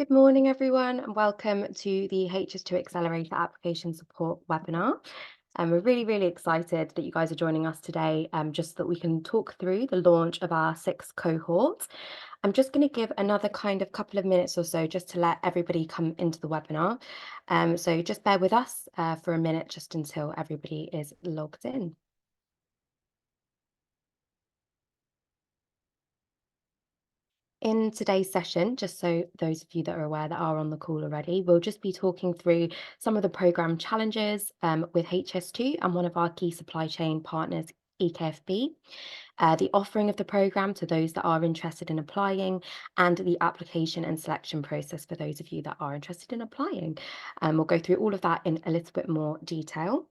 Good morning, everyone, and welcome to the HS2 Accelerator Application Support webinar. We're really excited that you guys are joining us today, just so that we can talk through the launch of our 6th cohort. I'm just going to give another couple of minutes or so just to let everybody come into the webinar. So just bear with us for a minute just until everybody is logged in. In today's session, just so those of you that are aware that are on the call already, we'll just be talking through some of the program challenges with HS2 and one of our key supply chain partners, EKFB, the offering of the program to those that are interested in applying, and the application and selection process for those of you that are interested in applying. We'll go through all of that in a little bit more detail.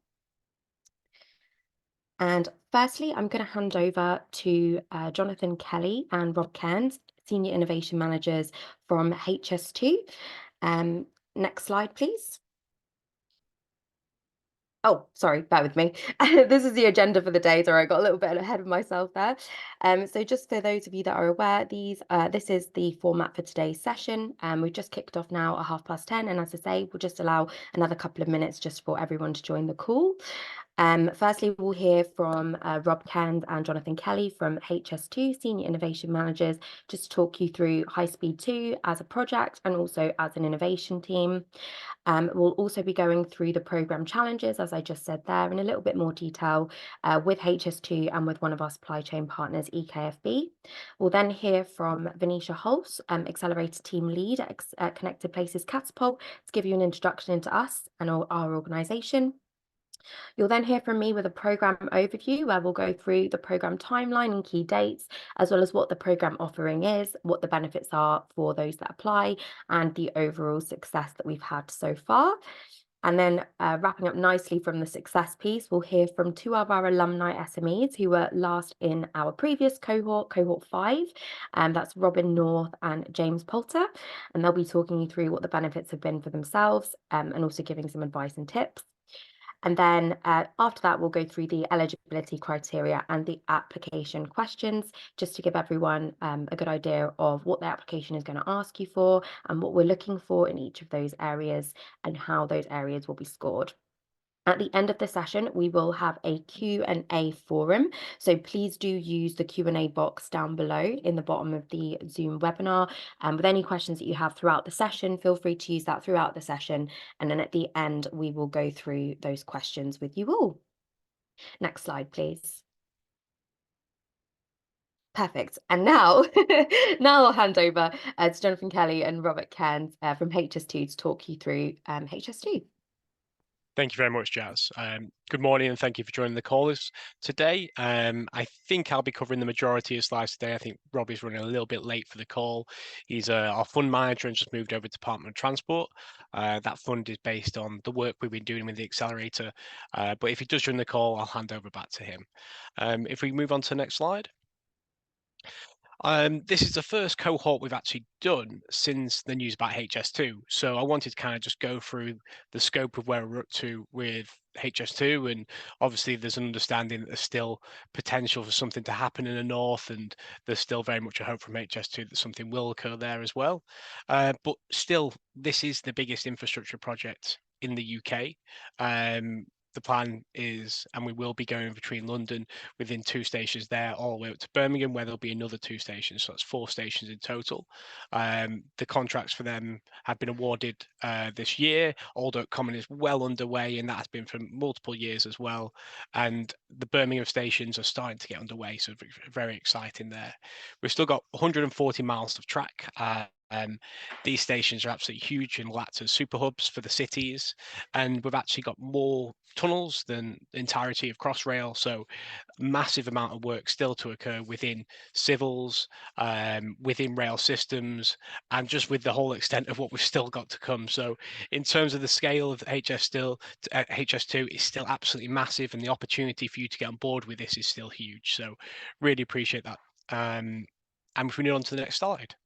And firstly, I'm going to hand over to Jonathan Kelly and Rob Cairns, Senior Innovation Managers from HS2. Next slide, please. Oh, sorry, bear with me. This is the agenda for the day. Sorry, I got a little bit ahead of myself there. So just for those of you that are aware, this is the format for today's session. We've just kicked off now at 10:30, and as I say, we'll just allow another couple of minutes just for everyone to join the call. Firstly, we'll hear from Rob Cairns and Jonathan Kelly from HS2, Senior Innovation Managers, just to talk you through High Speed 2 as a project and also as an innovation team. We'll also be going through the program challenges, as I just said there, in a little bit more detail with HS2 and with one of our supply chain partners, EKFB. We'll then hear from Venetia Hulse, Accelerator Team Lead at Connected Places Catapult, to give you an introduction into us and our organisation. You'll then hear from me with a program overview where we'll go through the program timeline and key dates, as well as what the program offering is, what the benefits are for those that apply, and the overall success that we've had so far. And then wrapping up nicely from the success piece, we'll hear from two of our alumni SMEs who were last in our previous cohort 5. That's Robin North and James Poulter. And they'll be talking you through what the benefits have been for themselves and also giving some advice and tips. And then after that, we'll go through the eligibility criteria and the application questions, just to give everyone a good idea of what the application is going to ask you for and what we're looking for in each of those areas and how those areas will be scored. At the end of the session, we will have a Q&A forum. So please do use the Q&A box down below in the bottom of the Zoom webinar. With any questions that you have throughout the session, feel free to use that throughout the session. And then at the end, we will go through those questions with you all. Next slide, please. Perfect. And now, I'll hand over to Jonathan Kelly and Robert Cairns from HS2 to talk you through HS2. Thank you very much, Jazz. Good morning, and thank you for joining the call today. I think I'll be covering the majority of slides today. I think Robbie's running a little bit late for the call. He's our fund manager and just moved over to Department of Transport. That fund is based on the work we've been doing with the Accelerator. But if he does join the call, I'll hand over back to him. If we move on to the next slide. This is the first cohort we've actually done since the news about HS2. So I wanted to kind of just go through the scope of where we're up to with HS2. And obviously there's an understanding that there's still potential for something to happen in the north, and there's still very much a hope from HS2 that something will occur there as well. But still, this is the biggest infrastructure project in the UK. The plan is, and we will be going between London within 2 stations there, all the way up to Birmingham, where there'll be another 2 stations. So that's 4 stations in total. The contracts for them have been awarded this year. Old Common is well underway, and that has been for multiple years as well. And the Birmingham stations are starting to get underway, so very exciting there. We've still got 140 miles of track. These stations are absolutely huge and will act as super hubs for the cities, and we've actually got more tunnels than the entirety of Crossrail, so massive amount of work still to occur within civils, within rail systems, and just with the whole extent of what we've still got to come. So in terms of the scale of HS2 is still absolutely massive, and the opportunity for you to get on board with this is still huge. So really appreciate that. And if we move on to the next slide.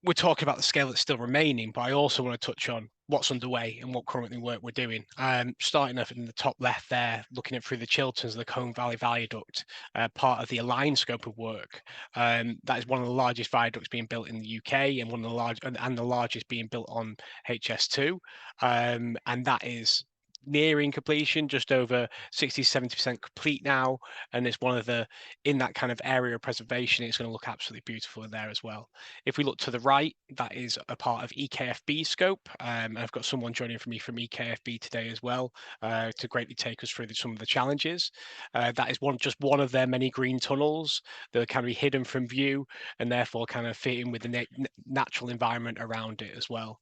we're talking about the scale that's still remaining, but I also want to touch on what's underway and what currently work we're doing. Starting off in the top left there, looking at through the Chilterns and the Colne Valley Viaduct, part of the aligned scope of work. That is one of the largest viaducts being built in the UK, and one of the the largest being built on HS2, and that is nearing completion, just over 60-70% complete now, and it's one of the, in that kind of area of preservation, it's going to look absolutely beautiful in there as well. If we look to the right, that is a part of EKFB scope. I've got someone joining from me from EKFB today as well, to greatly take us through some of the challenges. That is just one of their many green tunnels that can be hidden from view, and therefore kind of fit in with the natural environment around it as well.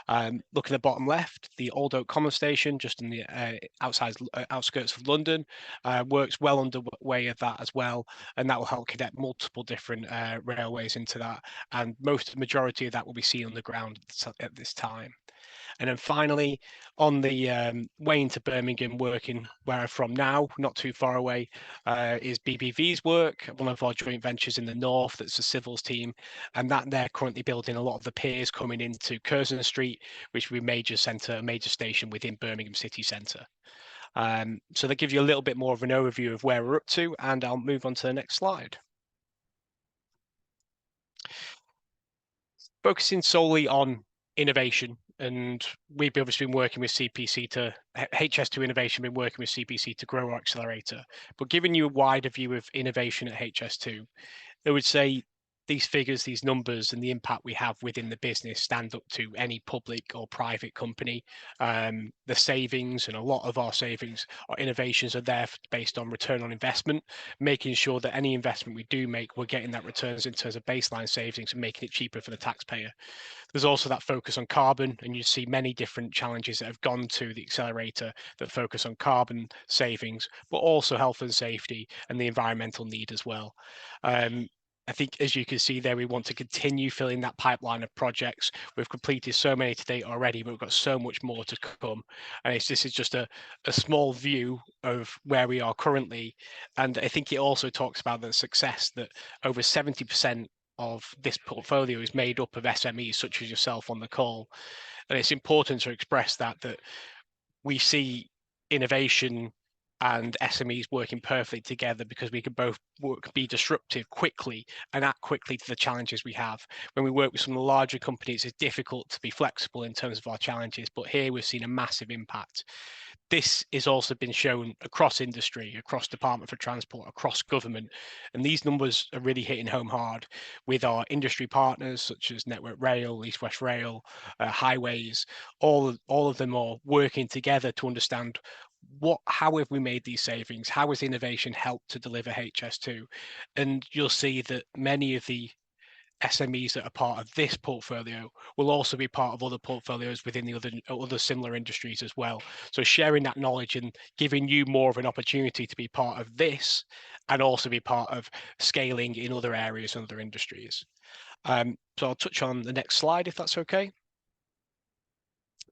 Look at the bottom left, the Old Oak Common Station, just in the outskirts of London, works well underway of that as well, and that will help connect multiple different railways into that, and majority of that will be seen on the ground at this time. And then finally, on the way into Birmingham, working where I'm from now, not too far away, is BBV's work, one of our joint ventures in the north. That's a civils team, and that they're currently building a lot of the piers coming into Curzon Street, which will be a major station within Birmingham city centre. So that gives you a little bit more of an overview of where we're up to, and I'll move on to the next slide. Focusing solely on innovation, and we've obviously been working with CPC to HS2 Innovation, been working with CPC to grow our accelerator. But giving you a wider view of innovation at HS2, I would say these figures, these numbers, and the impact we have within the business stand up to any public or private company. The savings, and a lot of our savings, our innovations are there based on return on investment, making sure that any investment we do make, we're getting that returns in terms of baseline savings and making it cheaper for the taxpayer. There's also that focus on carbon, and you see many different challenges that have gone to the accelerator that focus on carbon savings, but also health and safety and the environmental need as well. I think, as you can see there, we want to continue filling that pipeline of projects. We've completed so many to date already, but we've got so much more to come. And this is just a small view of where we are currently. And I think it also talks about the success that over 70% of this portfolio is made up of SMEs such as yourself on the call. And it's important to express that we see innovation and SMEs working perfectly together, because we can both be disruptive quickly and act quickly to the challenges we have. When we work with some of the larger companies, it's difficult to be flexible in terms of our challenges, but here we've seen a massive impact. This has also been shown across industry, across Department for Transport, across government, and these numbers are really hitting home hard with our industry partners such as Network Rail, East West Rail, highways. All of them are working together to understand how have we made these savings, how has innovation helped to deliver HS2, and you'll see that many of the SMEs that are part of this portfolio will also be part of other portfolios within the other similar industries as well. So sharing that knowledge and giving you more of an opportunity to be part of this, and also be part of scaling in other areas and other industries. So I'll touch on the next slide if that's okay.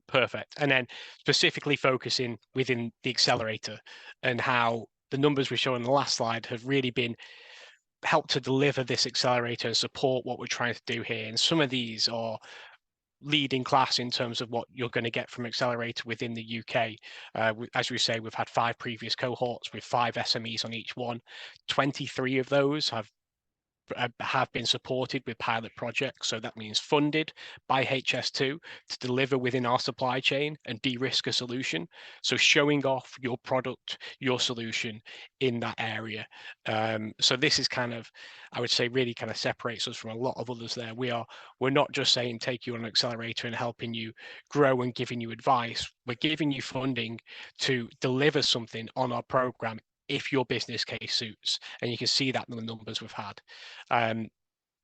Perfect. And then specifically focusing within the accelerator, and how the numbers we showed on the last slide have really been help to deliver this accelerator and support what we're trying to do here. And some of these are leading class in terms of what you're going to get from accelerator within the UK. As we say, we've had 5 previous cohorts with 5 SMEs on each one. 23 of those have been supported with pilot projects. So that means funded by HS2 to deliver within our supply chain and de-risk a solution. So showing off your product, your solution in that area. So this is kind of, I would say, really kind of separates us from a lot of others there. We're not just saying take you on an accelerator and helping you grow and giving you advice. We're giving you funding to deliver something on our program if your business case suits, and you can see that in the numbers we've had.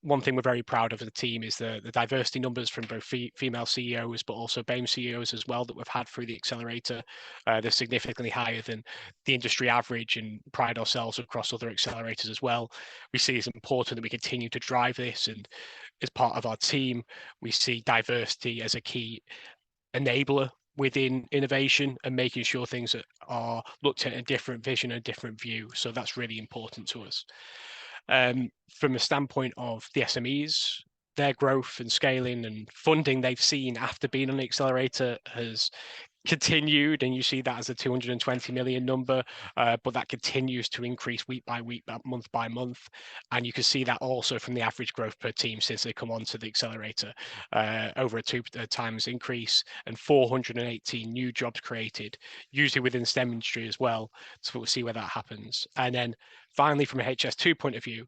One thing we're very proud of as a team is the diversity numbers from both female CEOs, but also BAME CEOs as well, that we've had through the accelerator. They're significantly higher than the industry average, and pride ourselves across other accelerators as well. We see it's important that we continue to drive this, and as part of our team, we see diversity as a key enabler within innovation and making sure things are looked at a different vision, a different view. So that's really important to us. From a standpoint of the SMEs, their growth and scaling and funding they've seen after being on the accelerator has continued, and you see that as a 220 million number, but that continues to increase week by week, month by month. And you can see that also from the average growth per team since they come onto the accelerator, over a 2 times increase, and 418 new jobs created, usually within STEM industry as well. So we'll see where that happens. And then finally, from a HS2 point of view,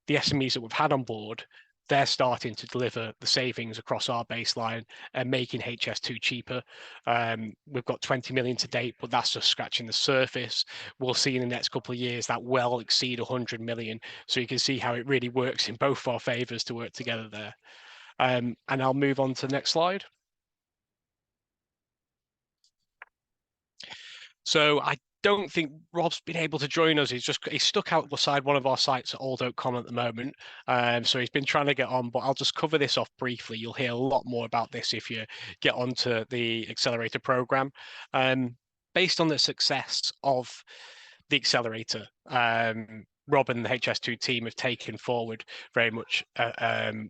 the SMEs that we've had on board, they're starting to deliver the savings across our baseline and making HS2 cheaper. We've got 20 million to date, but that's just scratching the surface. We'll see in the next couple of years that well exceed 100 million. So you can see how it really works in both our favors to work together there. And I'll move on to the next slide. So I don't think Rob's been able to join us. He's stuck out beside one of our sites at all.com at the moment. So he's been trying to get on, but I'll just cover this off briefly. You'll hear a lot more about this if you get onto the Accelerator program. Based on the success of the Accelerator, Rob and the HS2 team have taken forward very much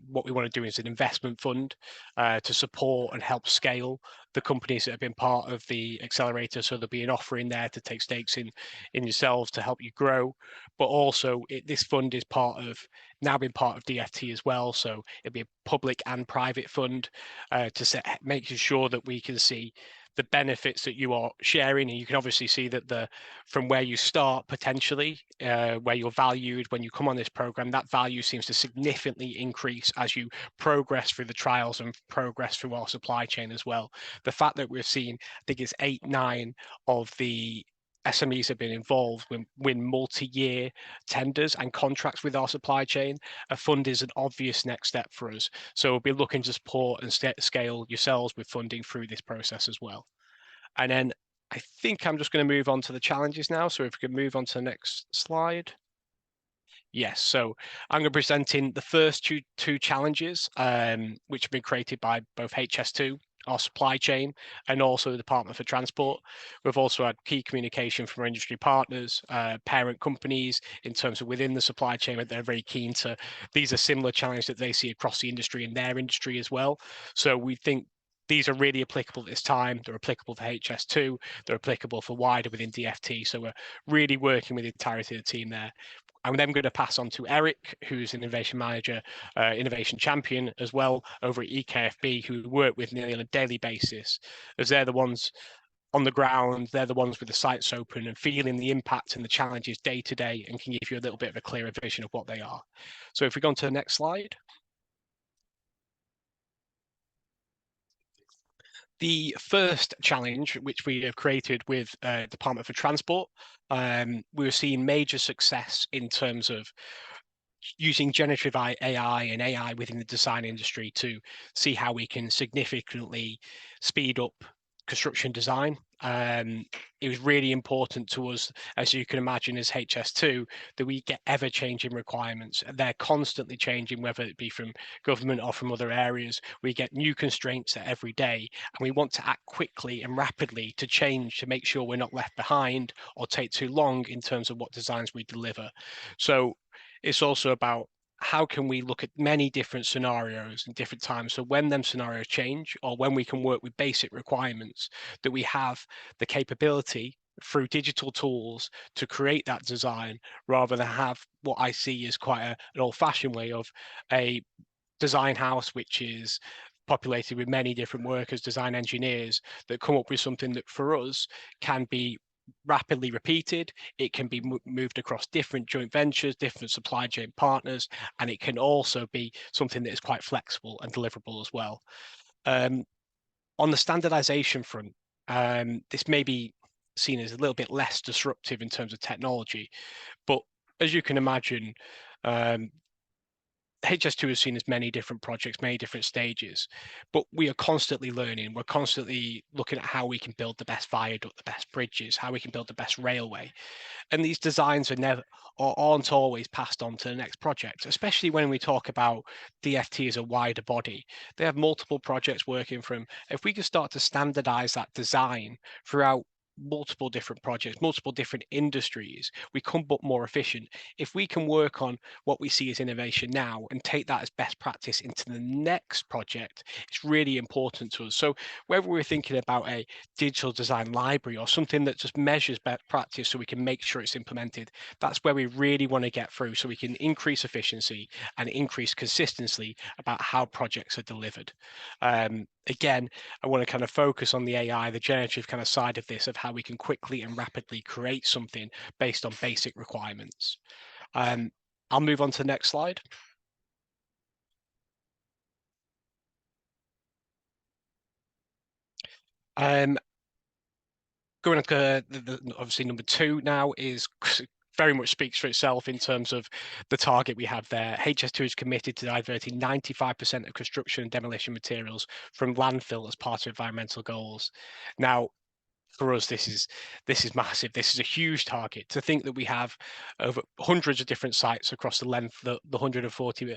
what we want to do is an investment fund to support and help scale the companies that have been part of the accelerator. So there'll be an offer in there to take stakes in yourselves to help you grow. But also this fund is now been part of DFT as well. So it'll be a public and private fund to making sure that we can see the benefits that you are sharing, and you can obviously see that from where you start potentially, where you're valued when you come on this program, that value seems to significantly increase as you progress through the trials and progress through our supply chain as well. The fact that we've seen, I think it's 8-9 of the SMEs have been involved win multi-year tenders and contracts with our supply chain. A fund is an obvious next step for us. So we'll be looking to support and scale yourselves with funding through this process as well. And then I think I'm just going to move on to the challenges now. So if we could move on to the next slide. Yes, so I'm going to be presenting the first two challenges, which have been created by both HS2, our supply chain, and also the Department for Transport. We've also had key communication from our industry partners, parent companies, in terms of within the supply chain, that they're very keen to. These are similar challenges that they see across the industry and their industry as well. So we think these are really applicable at this time. They're applicable for HS2. They're applicable for wider within DFT. So we're really working with the entirety of the team there. I'm then going to pass on to Eric, who's an innovation manager, innovation champion as well over at EKFB, who we work with nearly on a daily basis, as they're the ones on the ground, they're the ones with the sites open and feeling the impact and the challenges day to day, and can give you a little bit of a clearer vision of what they are. So if we go on to the next slide. The first challenge, which we have created with Department for Transport, we're seeing major success in terms of using generative AI and AI within the design industry to see how we can significantly speed up construction design. It was really important to us, as you can imagine, as HS2, that we get ever-changing requirements. They're constantly changing, whether it be from government or from other areas. We get new constraints every day, and we want to act quickly and rapidly to change to make sure we're not left behind or take too long in terms of what designs we deliver. So it's also about how can we look at many different scenarios in different times. So when them scenarios change, or when we can work with basic requirements, that we have the capability through digital tools to create that design, rather than have what I see as quite an old-fashioned way of a design house, which is populated with many different workers, design engineers, that come up with something that for us can be rapidly repeated. It can be moved across different joint ventures, different supply chain partners, and it can also be something that is quite flexible and deliverable as well. On the standardization front, this may be seen as a little bit less disruptive in terms of technology, but as you can imagine, HS2 has seen as many different projects, many different stages, but we are constantly learning. We're constantly looking at how we can build the best viaduct, the best bridges, how we can build the best railway. And these designs aren't always passed on to the next project, especially when we talk about DFT as a wider body. They have multiple projects working from. If we can start to standardize that design throughout multiple different projects, multiple different industries, we come but more efficient. If we can work on what we see as innovation now and take that as best practice into the next project, it's really important to us. So whether we're thinking about a digital design library or something that just measures best practice so we can make sure it's implemented, that's where we really want to get through so we can increase efficiency and increase consistency about how projects are delivered. Again, I want to kind of focus on the AI, the generative kind of side of this, of how we can quickly and rapidly create something based on basic requirements. I'll move on to the next slide. Um, Going to obviously number two now is very much speaks for itself in terms of the target we have there. HS2 is committed to diverting 95% of construction and demolition materials from landfill as part of environmental goals. Now, for us, this is massive. This is a huge target. To think that we have over hundreds of different sites across the length, the 140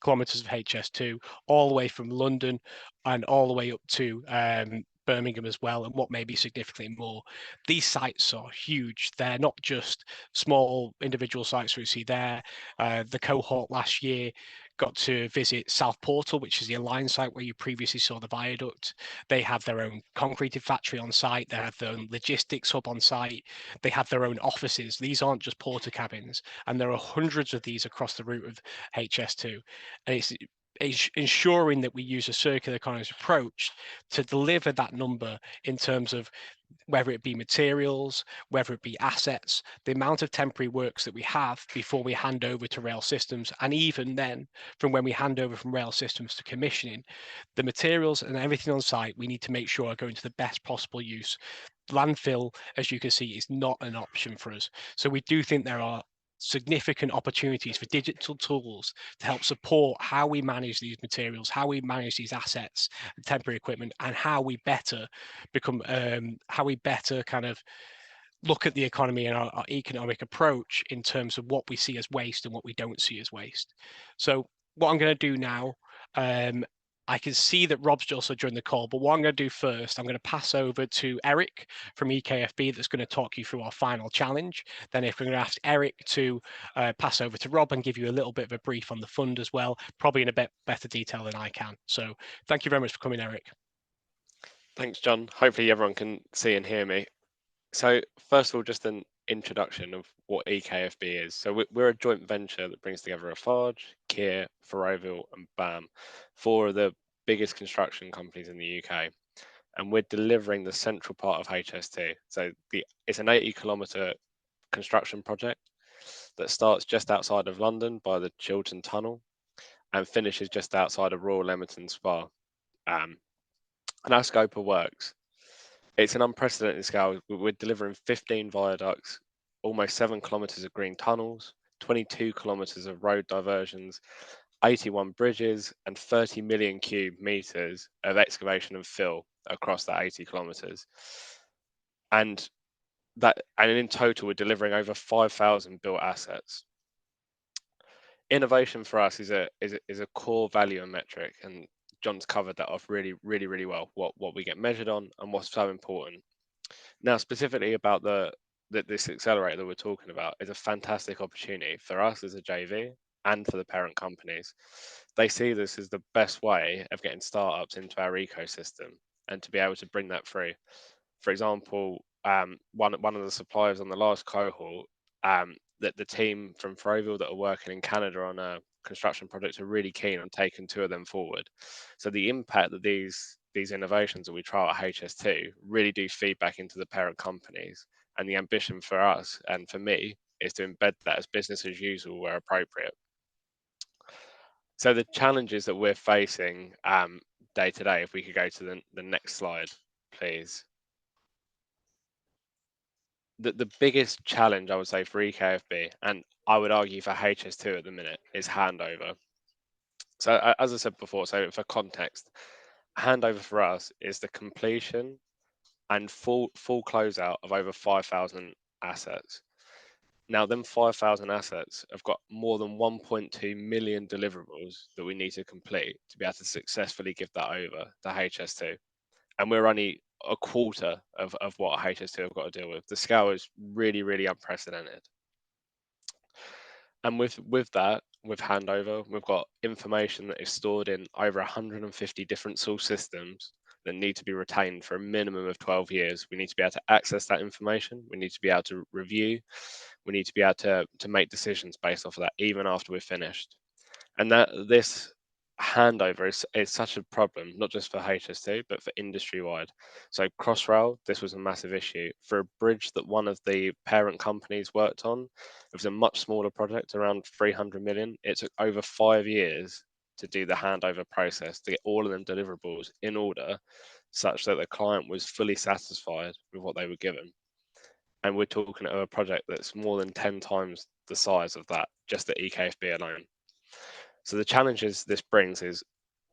kilometers of HS2, all the way from London and all the way up to Birmingham as well, and what may be significantly more. These sites are huge. They're not just small individual sites we see there. The cohort last year got to visit South Portal, which is the Align site where you previously saw the viaduct. They have their own concrete factory on site. They have their own logistics hub on site. They have their own offices. These aren't just porter cabins, and there are hundreds of these across the route of HS2. And it's ensuring that we use a circular economy approach to deliver that number in terms of whether it be materials, whether it be assets, the amount of temporary works that we have before we hand over to rail systems, and even then, from when we hand over from rail systems to commissioning, the materials and everything on site, we need to make sure are going to the best possible use. Landfill, as you can see, is not an option for us. So we do think there are significant opportunities for digital tools to help support how we manage these materials, how we manage these assets, and temporary equipment, and how we better kind of look at the economy and our economic approach in terms of what we see as waste and what we don't see as waste. So what I'm going to do now, I can see that Rob's also joined the call, but what I'm going to do first, I'm going to pass over to Eric from EKFB that's going to talk you through our final challenge. Then if we're going to ask Eric to pass over to Rob and give you a little bit of a brief on the fund as well, probably in a bit better detail than I can. So thank you very much for coming, Eric. Thanks, John. Hopefully everyone can see and hear me. So first of all, just an introduction of what EKFB is. So we're a joint venture that brings together Eiffage, Kier, Ferrovial and BAM, four of the biggest construction companies in the UK. And we're delivering the central part of HS2. So it's an 80-kilometre construction project that starts just outside of London by the Chiltern Tunnel and finishes just outside of Royal Leamington Spa. And our scope of works, it's an unprecedented scale. We're delivering 15 viaducts, almost 7 kilometres of green tunnels, 22 kilometres of road diversions, 81 bridges, and 30 million cube meters of excavation and fill across that 80 kilometres. And in total, we're delivering over 5,000 built assets. Innovation for us is a core value and metric, and John's covered that off really well. What we get measured on and what's so important. Now, specifically about this accelerator that we're talking about is a fantastic opportunity for us as a JV and for the parent companies. They see this as the best way of getting startups into our ecosystem and to be able to bring that through. For example, one of the suppliers on the last cohort, that the team from Ferrovial that are working in Canada on a construction project are really keen on taking two of them forward. So the impact that these innovations that we trial at HS2 really do feed back into the parent companies. And the ambition for us and for me is to embed that as business as usual where appropriate. So the challenges that we're facing day to day, if we could go to the next slide, please. The biggest challenge I would say for EKFB, and I would argue for HS2 at the minute, is handover. So as I said before, so for context, handover for us is the completion and full closeout of over 5,000 assets. Now, them 5,000 assets have got more than 1.2 million deliverables that we need to complete to be able to successfully give that over to HS2. And we're only a quarter of what HS2 have got to deal with. The scale is really, really unprecedented. And with that, with handover, we've got information that is stored in over 150 different source systems that need to be retained for a minimum of 12 years. We need to be able to access that information. We need to be able to review. We need to be able to make decisions based off of that, even after we're finished. And that this handover is such a problem, not just for HS2, but for industry-wide. So Crossrail, this was a massive issue. For a bridge that one of the parent companies worked on, it was a much smaller project, around 300 million. It took over 5 years to do the handover process, to get all of them deliverables in order, such that the client was fully satisfied with what they were given. And we're talking of a project that's more than 10 times the size of that, just the EKFB alone. So the challenges this brings is,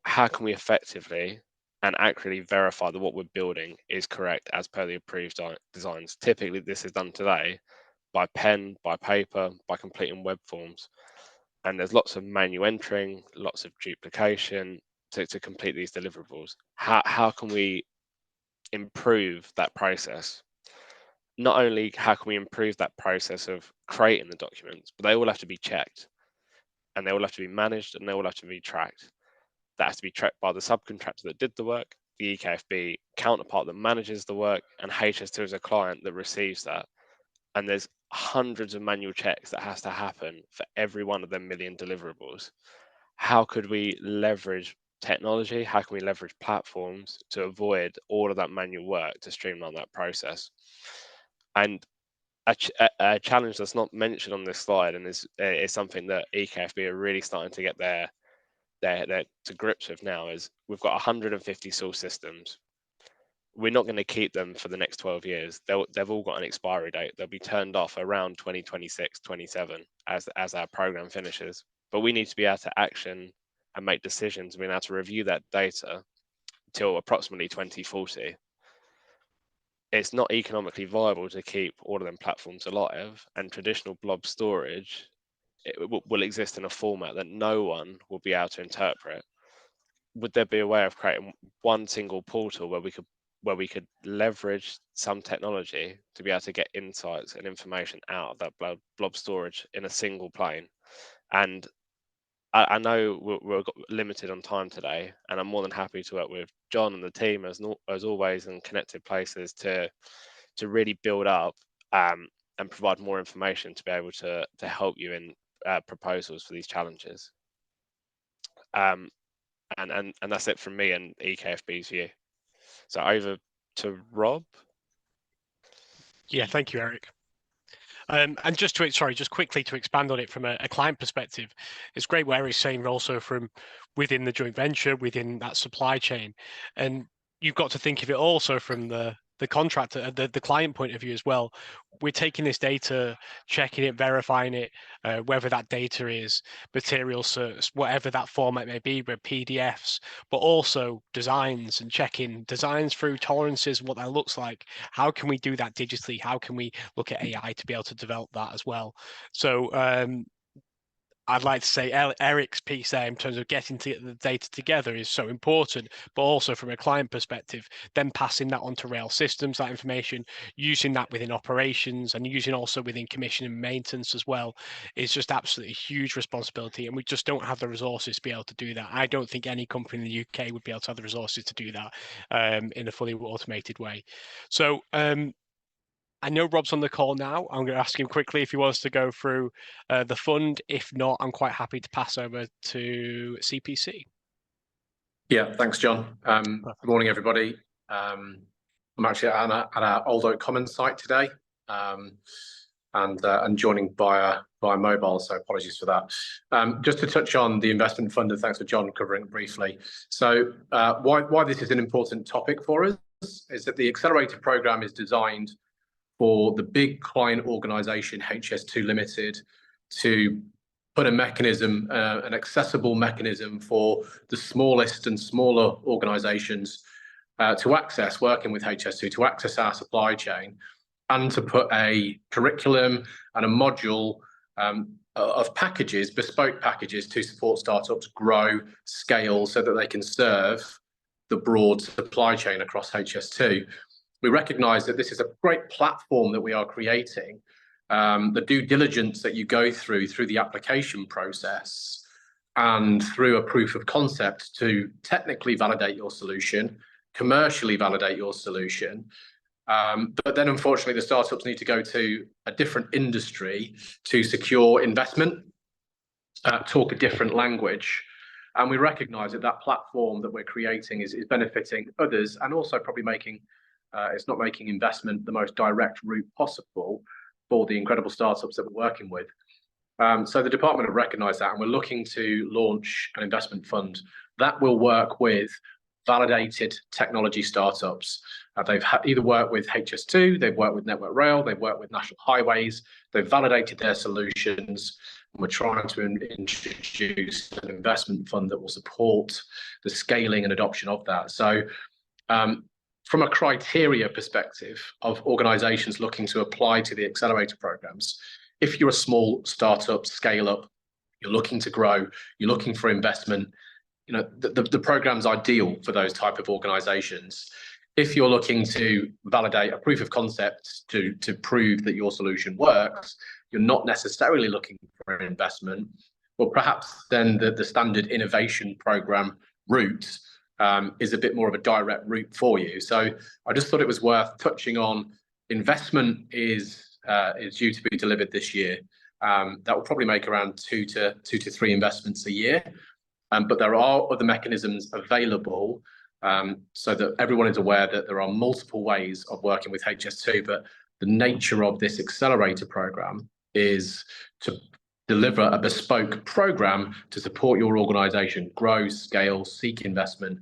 how can we effectively and accurately verify that what we're building is correct as per the approved designs? Typically, this is done today by pen, by paper, by completing web forms. And there's lots of manual entering, lots of duplication to complete these deliverables. How can we improve that process? Not only how can we improve that process of creating the documents, but they all have to be checked, and they all have to be managed, and they all have to be tracked. That has to be tracked by the subcontractor that did the work, the EKFB counterpart that manages the work, and HS2 as a client that receives that. And there's hundreds of manual checks that has to happen for every one of them million deliverables. How could we leverage technology? How can we leverage platforms to avoid all of that manual work to streamline that process? And a challenge that's not mentioned on this slide, and is something that EKFB are really starting to get their to grips with now, is we've got 150 source systems. We're not going to keep them for the next 12 years. They've all got an expiry date. They'll be turned off around 2026, 27 as our program finishes. But we need to be able to action and make decisions. We're able to review that data till approximately 2040. It's not economically viable to keep all of them platforms alive, and traditional blob storage will exist in a format that no one will be able to interpret. Would there be a way of creating one single portal where we could leverage some technology to be able to get insights and information out of that blob storage in a single plane? And I know we're limited on time today, and I'm more than happy to work with John and the team as always, in Connected Places to really build up and provide more information to be able to help you in proposals for these challenges. And that's it from me and EKFB's view. So over to Rob. Yeah, thank you, Eric. And just quickly to expand on it from a client perspective, it's great what Eric's saying also from within the joint venture, within that supply chain. And you've got to think of it also from the contractor, the client point of view as well. We're taking this data, checking it, verifying it, whether that data is material certs, whatever that format may be, with PDFs, but also designs, and checking designs through tolerances, what that looks like. How can we do that digitally? How can we look at AI to be able to develop that as well? So I'd like to say Eric's piece there in terms of getting the data together is so important, but also from a client perspective, then passing that onto rail systems, that information, using that within operations and using also within commission and maintenance as well, is just absolutely huge responsibility. And we just don't have the resources to be able to do that. I don't think any company in the UK would be able to have the resources to do that in a fully automated way. So I know Rob's on the call now. I'm going to ask him quickly if he wants to go through the fund. If not, I'm quite happy to pass over to CPC. Yeah, thanks, John. Good morning, everybody. I'm actually at our Old Oak Commons site today, and joining via mobile, so apologies for that. Just to touch on the investment fund, and thanks for John covering it briefly. So why this is an important topic for us is that the Accelerator program is designed for the big client organization HS2 Limited to put a mechanism, an accessible mechanism for the smallest and smaller organizations to access, working with HS2, to access our supply chain, and to put a curriculum and a module of packages, bespoke packages, to support startups grow, scale, so that they can serve the broad supply chain across HS2. We recognise that this is a great platform that we are creating. The due diligence that you go through the application process and through a proof of concept to technically validate your solution, commercially validate your solution. But then unfortunately the startups need to go to a different industry to secure investment, talk a different language. And we recognise that that platform that we're creating is benefiting others, and also probably making it's not making investment the most direct route possible for the incredible startups that we're working with. So the department have recognised that, and we're looking to launch an investment fund that will work with validated technology startups. They've either worked with HS2, they've worked with Network Rail, they've worked with National Highways, they've validated their solutions, and we're trying to introduce an investment fund that will support the scaling and adoption of that. So from a criteria perspective of organisations looking to apply to the accelerator programs, if you're a small startup, scale up, you're looking to grow, you're looking for investment, the program's ideal for those type of organisations. If you're looking to validate a proof of concept to prove that your solution works, you're not necessarily looking for an investment. Well, perhaps then the standard innovation program route is a bit more of a direct route for you. So I just thought it was worth touching on. Investment is due to be delivered this year. That will probably make around two to three investments a year. But there are other mechanisms available, so that everyone is aware that there are multiple ways of working with HS2, but the nature of this accelerator program is to deliver a bespoke program to support your organization grow, scale, seek investment,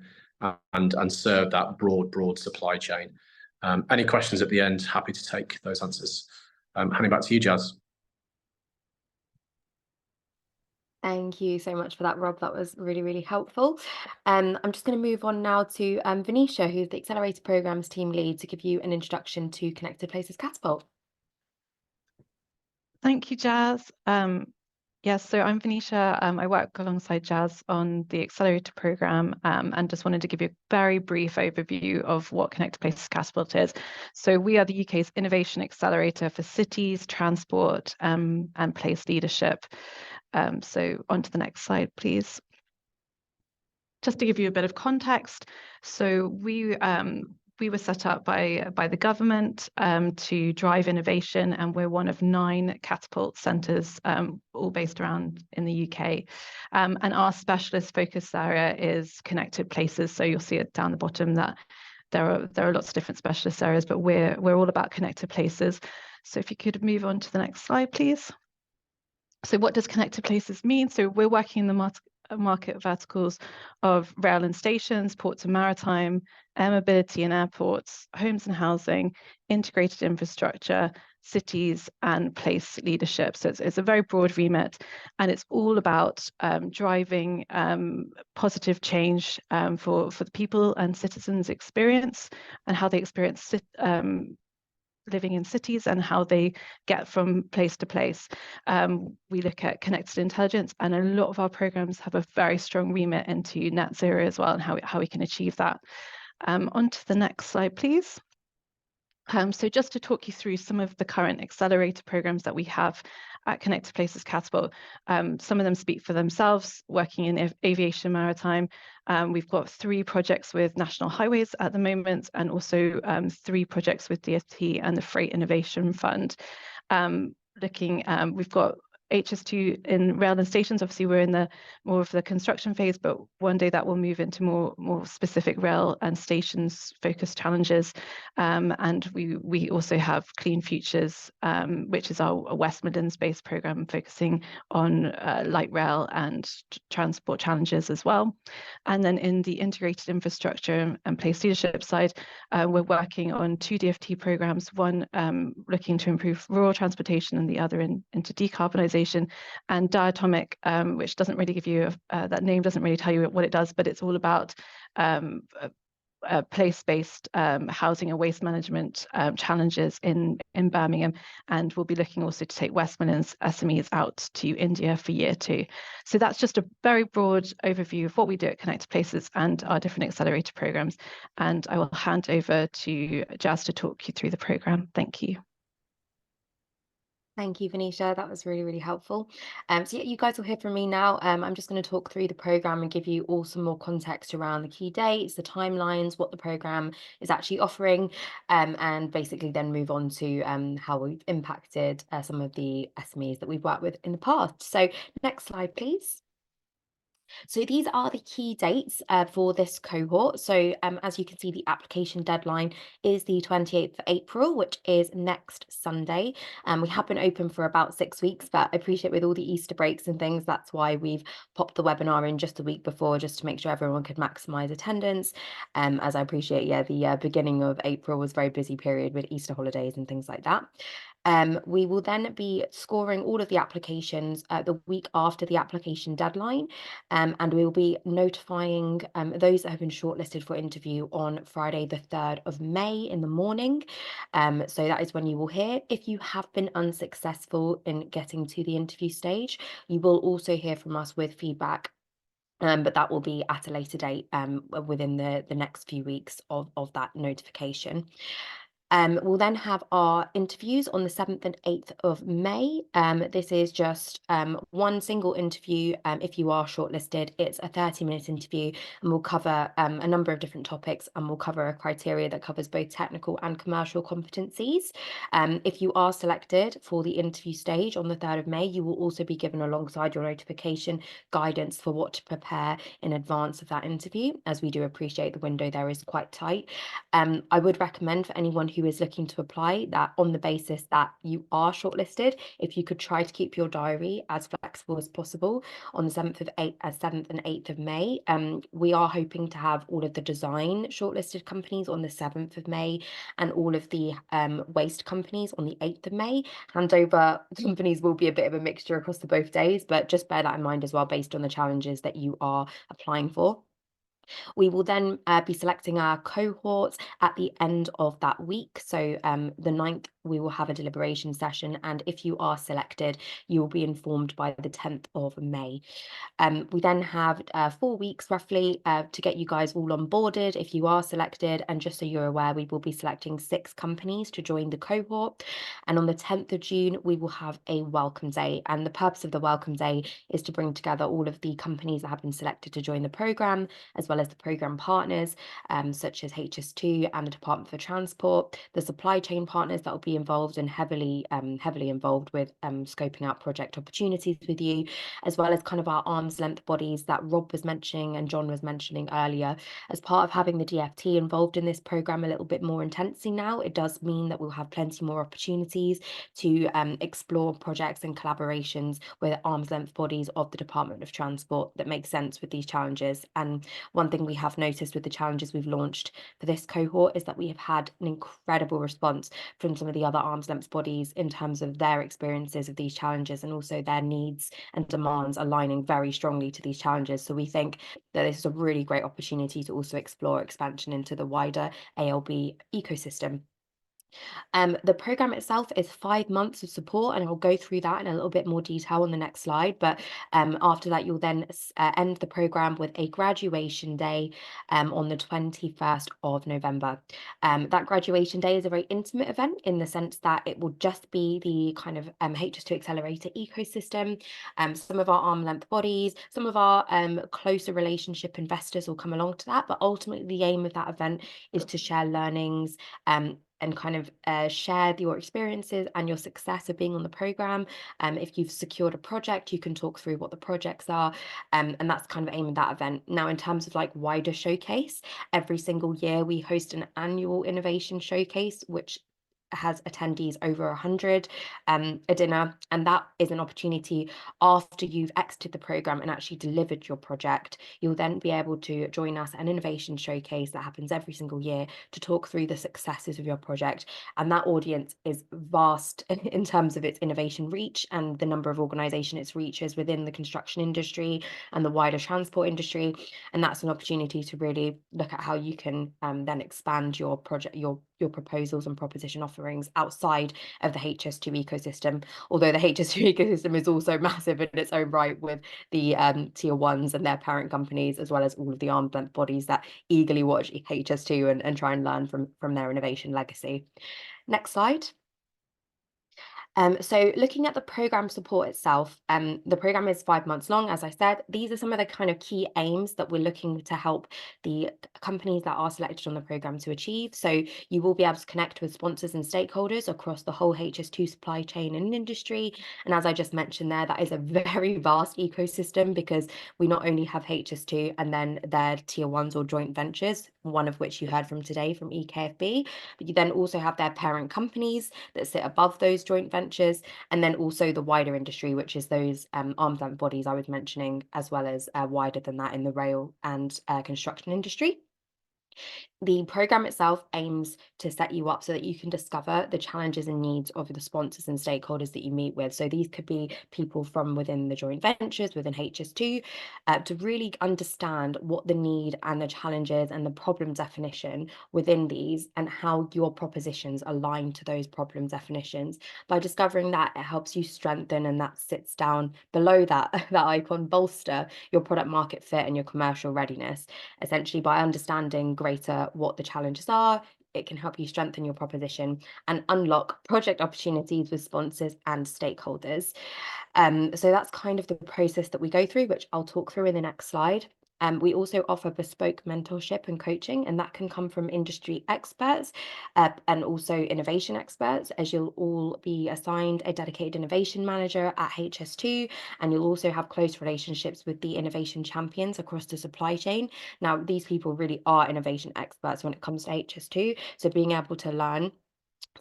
and serve that broad supply chain. Any questions at the end? Happy to take those answers. Handing back to you, Jazz. Thank you so much for that, Rob. That was really, really helpful. I'm just going to move on now to Venetia, who's the Accelerator Programs team lead, to give you an introduction to Connected Places Catapult. Thank you, Jazz. Yes, so I'm Venetia. I work alongside Jazz on the Accelerator program, and just wanted to give you a very brief overview of what Connected Places Catapult is. So we are the UK's innovation accelerator for cities, transport, and place leadership. So on to the next slide, please. Just to give you a bit of context, so we were set up by the government to drive innovation, and we're one of 9 catapult centres, all based around in the UK. And our specialist focus area is connected places. So you'll see it down the bottom that there are lots of different specialist areas, but we're all about connected places. So if you could move on to the next slide, please. So what does connected places mean? So we're working in the market verticals of rail and stations, ports and maritime, air mobility and airports, homes and housing, integrated infrastructure, cities, and place leadership. So it's a very broad remit, and it's all about driving positive change for the people and citizens' experience, and how they experience living in cities and how they get from place to place. We look at connected intelligence, and a lot of our programs have a very strong remit into net zero as well, and how we can achieve that. On to the next slide, please. So just to talk you through some of the current accelerator programs that we have at Connected Places Catapult. Some of them speak for themselves, working in aviation maritime. We've got 3 projects with National Highways at the moment, and also 3 projects with DfT and the Freight Innovation Fund. We've got HS2 in rail and stations. Obviously, we're in the more of the construction phase, but one day that will move into more specific rail and stations focused challenges. And we also have Clean Futures, which is our West Midlands based program focusing on light rail and transport challenges as well. And then in the integrated infrastructure and place leadership side, we're working on 2 DfT programs, one looking to improve rural transportation and the other into decarbonisation. And Diatomic, which doesn't really give you that name doesn't really tell you what it does, but it's all about place-based housing and waste management challenges in Birmingham, and we'll be looking also to take West Midlands SMEs out to India for year 2. So that's just a very broad overview of what we do at Connected Places and our different accelerator programs. And I will hand over to Jazz to talk you through the program. Thank you. Thank you, Venetia. That was really, really helpful. So yeah, you guys will hear from me now. I'm just going to talk through the program and give you all some more context around the key dates, the timelines, what the program is actually offering, and basically then move on to how we've impacted some of the SMEs that we've worked with in the past. So next slide, please. So these are the key dates for this cohort. So as you can see, the application deadline is the 28th of April, which is next Sunday. We have been open for about 6 weeks, but I appreciate with all the Easter breaks and things, that's why we've popped the webinar in just a week before, just to make sure everyone could maximize attendance. As I appreciate, yeah, the beginning of April was a very busy period with Easter holidays and things like that. We will then be scoring all of the applications the week after the application deadline, and we will be notifying those that have been shortlisted for interview on Friday, the 3rd of May in the morning. So that is when you will hear. If you have been unsuccessful in getting to the interview stage, you will also hear from us with feedback. But that will be at a later date within the next few weeks of that notification. We'll then have our interviews on the 7th and 8th of May. This is just one single interview. If you are shortlisted, it's a 30-minute interview, and we'll cover a number of different topics, and we'll cover a criteria that covers both technical and commercial competencies. If you are selected for the interview stage on the 3rd of May, you will also be given, alongside your notification, guidance for what to prepare in advance of that interview, as we do appreciate the window there is quite tight. I would recommend for anyone who is looking to apply that, on the basis that you are shortlisted, if you could try to keep your diary as flexible as possible on the 7th and 8th of May. We are hoping to have all of the design shortlisted companies on the 7th of May, and all of the waste companies on the 8th of May. Handover companies will be a bit of a mixture across the both days, but just bear that in mind as well, based on the challenges that you are applying for. We will then be selecting our cohorts at the end of that week. So the 9th, we will have a deliberation session, and if you are selected, you will be informed by the 10th of May. We then have 4 weeks roughly to get you guys all onboarded if you are selected. And just so you're aware, we will be selecting 6 companies to join the cohort. And on the 10th of June, we will have a welcome day. And the purpose of the welcome day is to bring together all of the companies that have been selected to join the programme, as well as the programme partners, such as HS2 and the Department for Transport, the supply chain partners that will be involved and heavily involved with scoping out project opportunities with you, as well as kind of our arm's length bodies that Rob was mentioning and John was mentioning earlier. As part of having the DFT involved in this programme a little bit more intensely now, it does mean that we'll have plenty more opportunities to explore projects and collaborations with arm's length bodies of the Department of Transport that make sense with these challenges. And one thing we have noticed with the challenges we've launched for this cohort is that we have had an incredible response from some of the other arm's length bodies in terms of their experiences of these challenges, and also their needs and demands aligning very strongly to these challenges. So we think that this is a really great opportunity to also explore expansion into the wider ALB ecosystem. The program itself is 5 months of support, and I'll go through that in a little bit more detail on the next slide. But after that, you'll then end the program with a graduation day on the 21st of November. That graduation day is a very intimate event, in the sense that it will just be the kind of HS2 Accelerator ecosystem. Some of our arm length bodies, some of our closer relationship investors will come along to that. But ultimately, the aim of that event is to share learnings, and kind of share your experiences and your success of being on the program. If you've secured a project, you can talk through what the projects are, and that's kind of aim of that event. Now, in terms of like wider showcase, every single year we host an annual innovation showcase, which has attendees over 100, a dinner, and that is an opportunity after you've exited the program and actually delivered your project. You'll then be able to join us at an innovation showcase that happens every single year to talk through the successes of your project. And that audience is vast in terms of its innovation reach and the number of organizations it reaches within the construction industry and the wider transport industry. And that's an opportunity to really look at how you can then expand your project, your proposals and proposition offerings outside of the HS2 ecosystem. Although the HS2 ecosystem is also massive in its own right, with the tier ones and their parent companies, as well as all of the arm's length bodies that eagerly watch HS2 and try and learn from their innovation legacy. Next slide. So looking at the program support itself, the program is 5 months long, as I said. These are some of the kind of key aims that we're looking to help the companies that are selected on the program to achieve. So you will be able to connect with sponsors and stakeholders across the whole HS2 supply chain and industry. And as I just mentioned there, that is a very vast ecosystem, because we not only have HS2 and then their tier ones or joint ventures, one of which you heard from today from EKFB, but you then also have their parent companies that sit above those joint ventures, and then also the wider industry, which is those arm's length bodies I was mentioning, as well as wider than that in the rail and construction industry. The program itself aims to set you up so that you can discover the challenges and needs of the sponsors and stakeholders that you meet with. So these could be people from within the joint ventures, within HS2, to really understand what the need and the challenges and the problem definition within these, and how your propositions align to those problem definitions. By discovering that, it helps you strengthen, and that sits down below that, that icon, bolster your product market fit and your commercial readiness. Essentially, by understanding greater what the challenges are, it can help you strengthen your proposition and unlock project opportunities with sponsors and stakeholders. So that's kind of the process that we go through, which I'll talk through in the next slide. We also offer bespoke mentorship and coaching, and that can come from industry experts and also innovation experts, as you'll all be assigned a dedicated innovation manager at HS2, and you'll also have close relationships with the innovation champions across the supply chain. Now, these people really are innovation experts when it comes to HS2, so being able to learn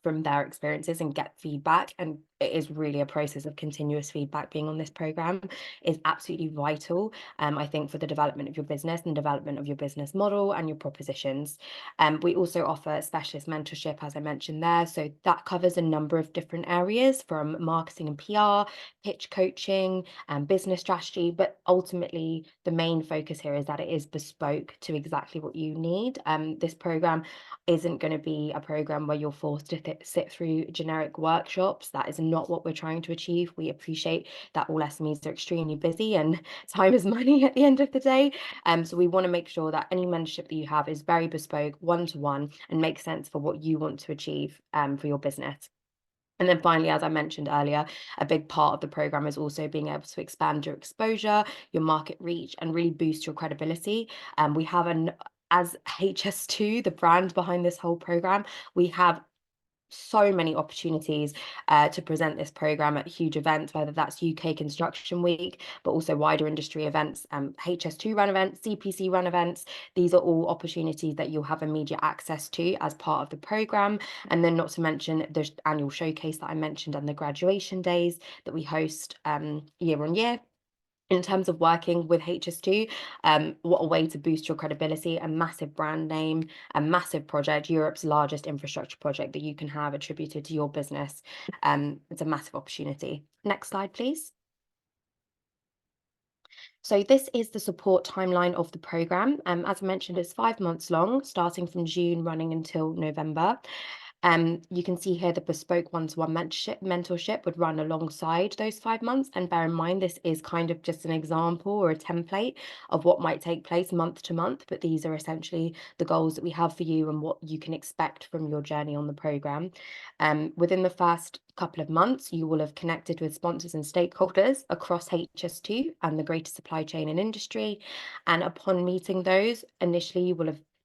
from their experiences and get feedback, and it is really a process of continuous feedback being on this program, is absolutely vital, I think, for the development of your business and development of your business model and your propositions. We also offer specialist mentorship, as I mentioned there, so that covers a number of different areas, from marketing and PR, pitch coaching, and business strategy, but ultimately the main focus here is that it is bespoke to exactly what you need. This program isn't going to be a program where you're forced to sit through generic workshops. That is not what we're trying to achieve. We appreciate that all SMEs are extremely busy and time is money at the end of the day. So we want to make sure that any mentorship that you have is very bespoke, one-to-one, and makes sense for what you want to achieve for your business. And then finally, as I mentioned earlier, a big part of the program is also being able to expand your exposure, your market reach, and really boost your credibility. We have as HS2, the brand behind this whole program, we have so many opportunities to present this program at huge events, whether that's UK Construction Week, but also wider industry events, HS2 run events, CPC run events. These are all opportunities that you'll have immediate access to as part of the program. And then not to mention the annual showcase that I mentioned and the graduation days that we host year on year. In terms of working with HS2, what a way to boost your credibility, a massive brand name, a massive project, Europe's largest infrastructure project that you can have attributed to your business. It's a massive opportunity. Next slide, please. So this is the support timeline of the program. As I mentioned, it's 5 months long, starting from June, running until November. You can see here the bespoke one-to-one mentorship would run alongside those 5 months. And bear in mind, this is kind of just an example or a template of what might take place month to month, but these are essentially the goals that we have for you and what you can expect from your journey on the program. Within the first couple of months, you will have connected with sponsors and stakeholders across HS2 and the greater supply chain and industry. And upon meeting those, initially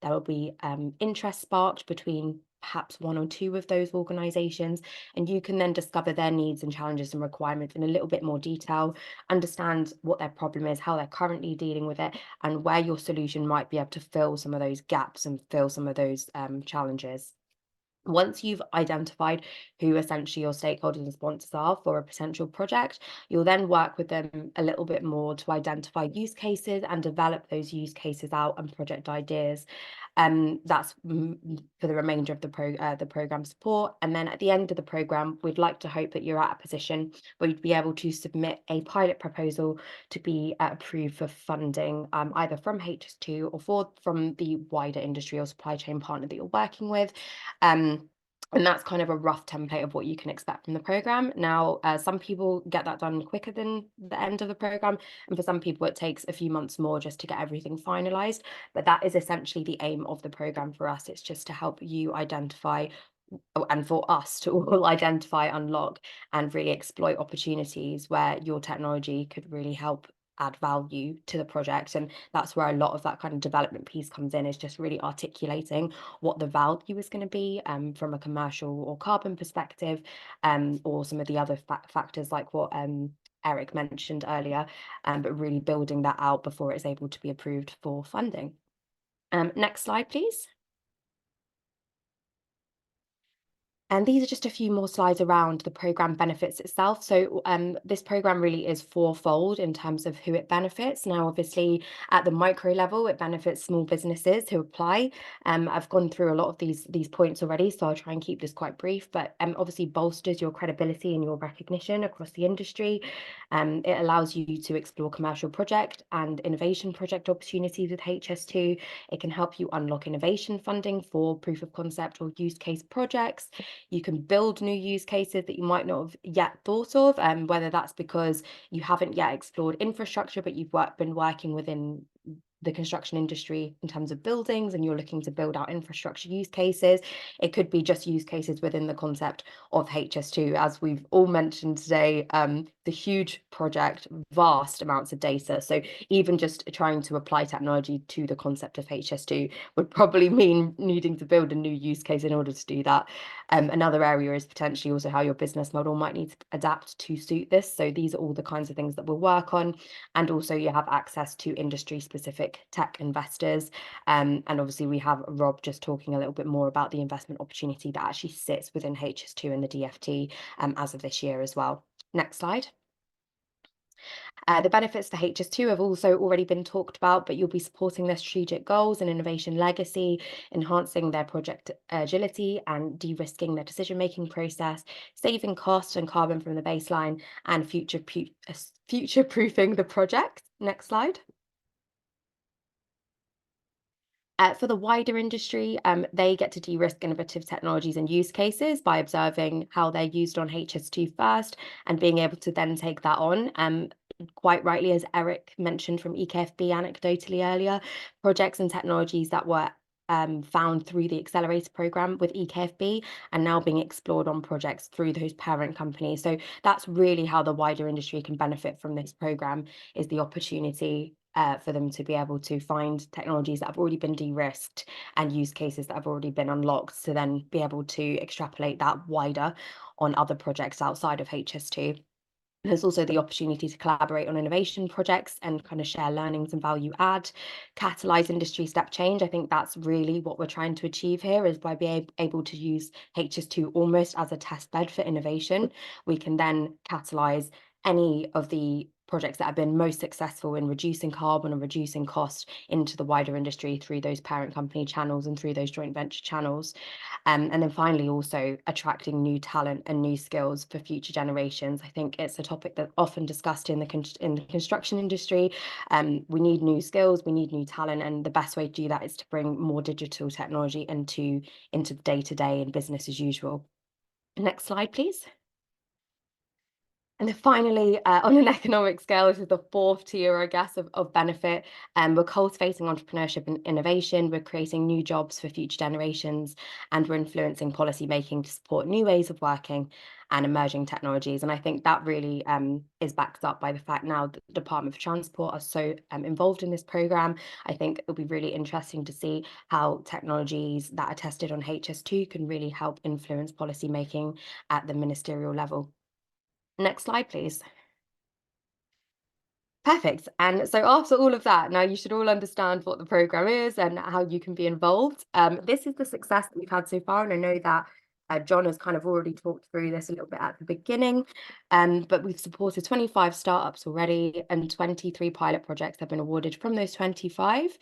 there will be interest sparked between perhaps 1 or 2 of those organizations, and you can then discover their needs and challenges and requirements in a little bit more detail, understand what their problem is, how they're currently dealing with it, and where your solution might be able to fill some of those gaps and fill some of those challenges. Once you've identified who essentially your stakeholders and sponsors are for a potential project, you'll then work with them a little bit more to identify use cases and develop those use cases out and project ideas. That's for the remainder of the program support. And then at the end of the program, we'd like to hope that you're at a position where you'd be able to submit a pilot proposal to be approved for funding, either from HS2 or from the wider industry or supply chain partner that you're working with. And that's kind of a rough template of what you can expect from the program. Now, some people get that done quicker than the end of the program, and for some people it takes a few months more just to get everything finalized. But that is essentially the aim of the program for us. It's just to help you identify, and for us to all identify, unlock, and really exploit opportunities where your technology could really help add value to the project. And that's where a lot of that kind of development piece comes in, is just really articulating what the value is going to be from a commercial or carbon perspective, or some of the other factors like what Eric mentioned earlier, but really building that out before it's able to be approved for funding. Next slide, please. And these are just a few more slides around the program benefits itself. So this program really is fourfold in terms of who it benefits. Now, obviously, at the micro level, it benefits small businesses who apply. I've gone through a lot of these points already, so I'll try and keep this quite brief. But obviously bolsters your credibility and your recognition across the industry. It allows you to explore commercial project and innovation project opportunities with HS2. It can help you unlock innovation funding for proof of concept or use case projects. You can build new use cases that you might not have yet thought of, whether that's because you haven't yet explored infrastructure, but you've been working within the construction industry in terms of buildings and you're looking to build out infrastructure use cases. It could be just use cases within the concept of HS2, as we've all mentioned today, the huge project, vast amounts of data. So even just trying to apply technology to the concept of HS2 would probably mean needing to build a new use case in order to do that. Another area is potentially also how your business model might need to adapt to suit this. So these are all the kinds of things that we'll work on. And also you have access to industry specific tech investors. And obviously we have Rob just talking a little bit more about the investment opportunity that actually sits within HS2 and the DFT as of this year as well. Next slide. The benefits to HS2 have also already been talked about, but you'll be supporting their strategic goals and innovation legacy, enhancing their project agility and de-risking their decision-making process, saving costs and carbon from the baseline, and future-proofing the project. Next slide. For the wider industry, they get to de-risk innovative technologies and use cases by observing how they're used on HS2 first and being able to then take that on. Quite rightly, as Eric mentioned from EKFB anecdotally earlier, projects and technologies that were found through the Accelerator program with EKFB and now being explored on projects through those parent companies. So that's really how the wider industry can benefit from this program, is the opportunity for them to be able to find technologies that have already been de-risked and use cases that have already been unlocked to then be able to extrapolate that wider on other projects outside of HS2. There's also the opportunity to collaborate on innovation projects and kind of share learnings and value add, catalyze industry step change. I think that's really what we're trying to achieve here, is by being able to use HS2 almost as a test bed for innovation. We can then catalyze any of the projects that have been most successful in reducing carbon and reducing cost into the wider industry through those parent company channels and through those joint venture channels. And then finally, also attracting new talent and new skills for future generations. I think it's a topic that's often discussed in the construction industry. We need new skills, we need new talent, and the best way to do that is to bring more digital technology into the day-to-day and business as usual. Next slide, please. And then finally, on an economic scale, this is the fourth tier, I guess, of benefit. We're cultivating entrepreneurship and innovation. We're creating new jobs for future generations, and we're influencing policy making to support new ways of working and emerging technologies. And I think that really is backed up by the fact now that the Department of Transport are so involved in this program. I think it'll be really interesting to see how technologies that are tested on HS2 can really help influence policy making at the ministerial level. Next slide, please. Perfect. And so after all of that, now you should all understand what the program is and how you can be involved. This is the success that we've had so far, and I know that John has kind of already talked through this a little bit at the beginning, but we've supported 25 startups already, and 23 pilot projects have been awarded from those 25.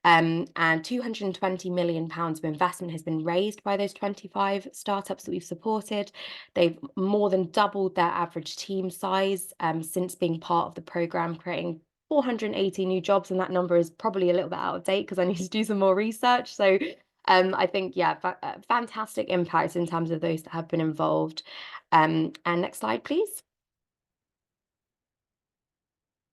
And £220 million of investment has been raised by those 25 startups that we've supported. They've more than doubled their average team size since being part of the program, creating 480 new jobs, and that number is probably a little bit out of date because I need to do some more research. So I think, yeah, fantastic impact in terms of those that have been involved. And next slide, please.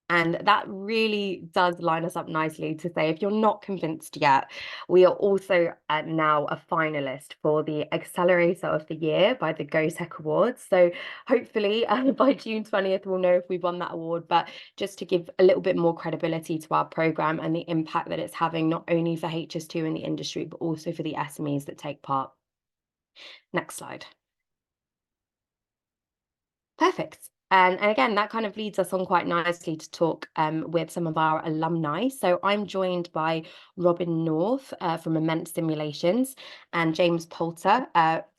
And that really does line us up nicely to say, if you're not convinced yet, we are also now a finalist for the Accelerator of the Year by the GoTech Awards. So hopefully by June 20th, we'll know if we've won that award. But just to give a little bit more credibility to our program and the impact that it's having, not only for HS2 in the industry, but also for the SMEs that take part. Next slide. Perfect. And again, that kind of leads us on quite nicely to talk with some of our alumni. So I'm joined by Robin North from Immense Simulations and James Poulter,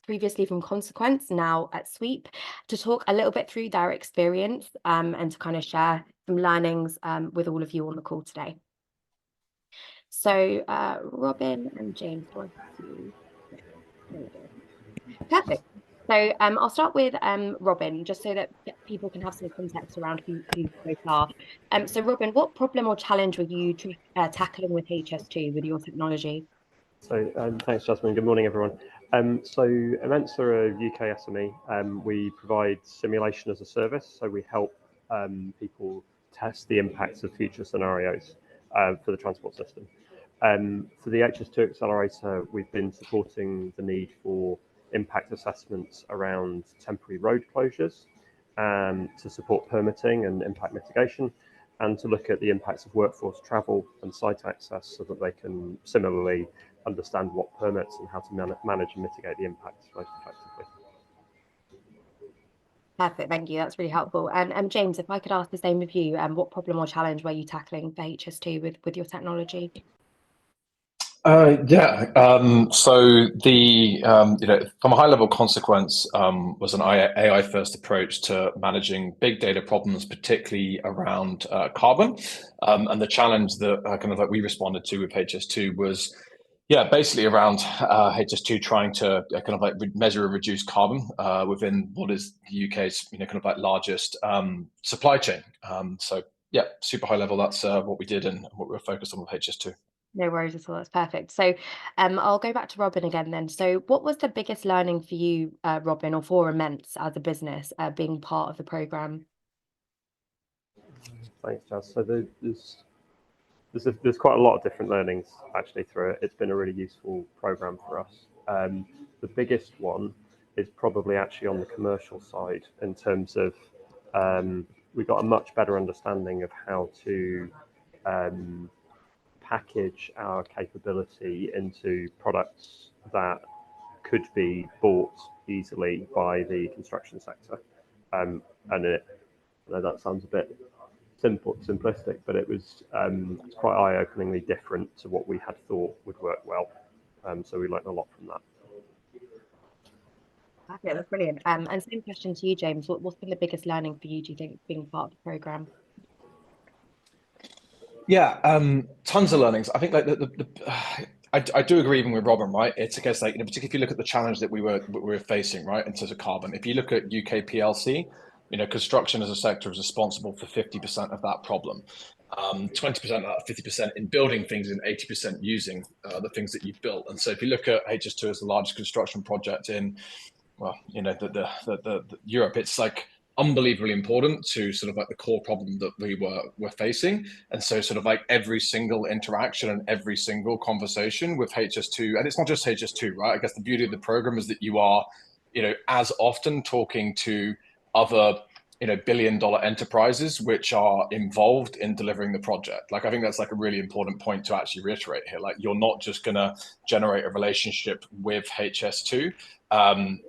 previously from Consequence, now at Sweep, to talk a little bit through their experience and to kind of share some learnings with all of you on the call today. So Robin and James, there we go. Perfect. So I'll start with Robin, just so that people can have some context around who you both are. So Robin, what problem or challenge were you tackling with HS2 with your technology? So thanks, Jasmine. Good morning, everyone. So Immense are a UK SME. We provide simulation as a service. So we help people test the impacts of future scenarios for the transport system. For the HS2 Accelerator, we've been supporting the need for impact assessments around temporary road closures to support permitting and impact mitigation, and to look at the impacts of workforce travel and site access so that they can similarly understand what permits and how to manage and mitigate the impacts most effectively. Perfect, thank you. That's really helpful. And James, if I could ask the same of you, what problem or challenge were you tackling for HS2 with your technology? So the from a high level, Consequence was an AI first approach to managing big data problems, particularly around carbon. And the challenge that we responded to with HS2 was basically around HS2 trying to measure and reduce carbon within what is the UK's largest supply chain. Super high level. That's what we did and what we were focused on with HS2. No worries at all. That's perfect. So I'll go back to Robin again then. So what was the biggest learning for you, Robin, or for Immense as a business being part of the program? Thanks, Jazz. So there's quite a lot of different learnings actually through it. It's been a really useful program for us. The biggest one is probably actually on the commercial side in terms of we got a much better understanding of how to package our capability into products that could be bought easily by the construction sector. And I know that sounds a bit simplistic, but it's quite eye-openingly different to what we had thought would work well. So we learned a lot from that. Okay, that's brilliant. And same question to you, James. What's been the biggest learning for you, do you think, being part of the program? Tons of learnings. I think I do agree even with Robin, right? It's a case particularly if you look at the challenge that we were facing, right, in terms of carbon. If you look at UK PLC, construction as a sector is responsible for 50% of that problem. 20% of that, 50% in building things and 80% using the things that you've built. And so if you look at HS2 as the largest construction project in, the Europe, it's unbelievably important to the core problem that we were facing. And so every single interaction and every single conversation with HS2, and it's not just HS2, right? I guess the beauty of the program is that you are, as often talking to other, billion-dollar enterprises which are involved in delivering the project. I think that's a really important point to actually reiterate here. You're not just gonna generate a relationship with HS2.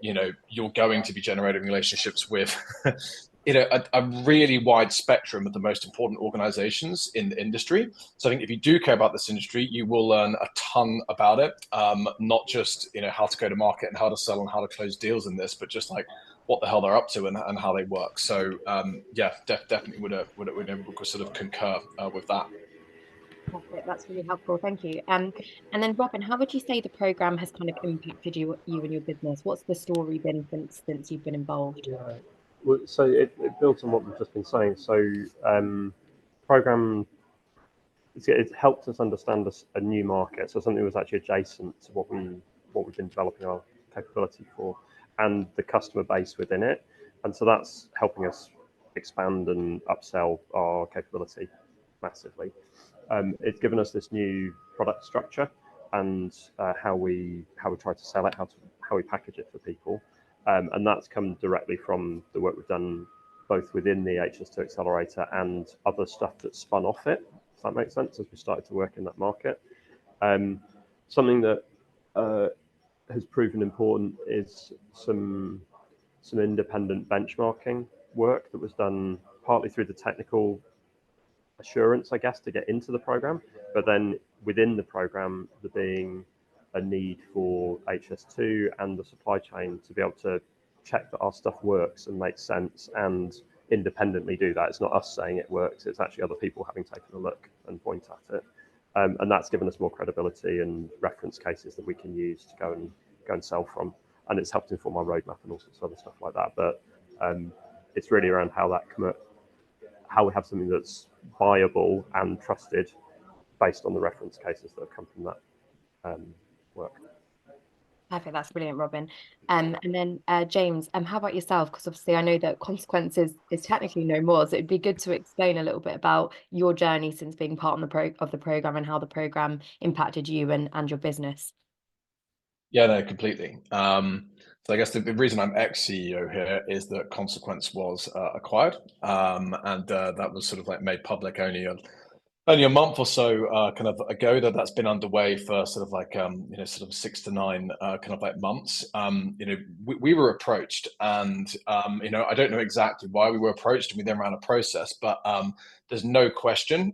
You're going to be generating relationships with a really wide spectrum of the most important organizations in the industry. So I think if you do care about this industry, you will learn a ton about it, not just how to go to market and how to sell and how to close deals in this, but just like what the hell they're up to and how they work. So yeah, definitely would sort of concur with that. Perfect. That's really helpful. Thank you. And then Robin, how would you say the program has kind of impacted you and your business? What's the story been since you've been involved? Yeah. Well, so it builds on what we've just been saying. So program, it helped us understand a new market. So something that was actually adjacent to what we've been developing our capability for, and the customer base within it. And so that's helping us expand and upsell our capability massively. It's given us this new product structure and how we try to sell it, how we package it for people, and that's come directly from the work we've done both within the HS2 Accelerator and other stuff that spun off it. Does that make sense? As we started to work in that market, something that has proven important is some independent benchmarking work that was done partly through the technical assurance, I guess, to get into the program, but then within the program, there being a need for HS2 and the supply chain to be able to check that our stuff works and makes sense and independently do that. It's not us saying it works, it's actually other people having taken a look and point at it. And that's given us more credibility and reference cases that we can use to go and sell from. And it's helped inform our roadmap and all sorts of other stuff like that. But it's really around how we have something that's viable and trusted based on the reference cases that have come from that work. Perfect. That's brilliant, Robin. And then James, how about yourself? Because obviously I know that Consequences is technically no more, so it'd be good to explain a little bit about your journey since being part of the program and how the program impacted you and your business. Yeah, no, completely. So I guess the reason I'm ex-CEO here is that Consequence was acquired, and that was sort of like made public only a month or so kind of ago. That's been underway for sort of like sort of 6 to 9 kind of like months. We were approached, and I don't know exactly why we were approached, and we then ran a process, but there's no question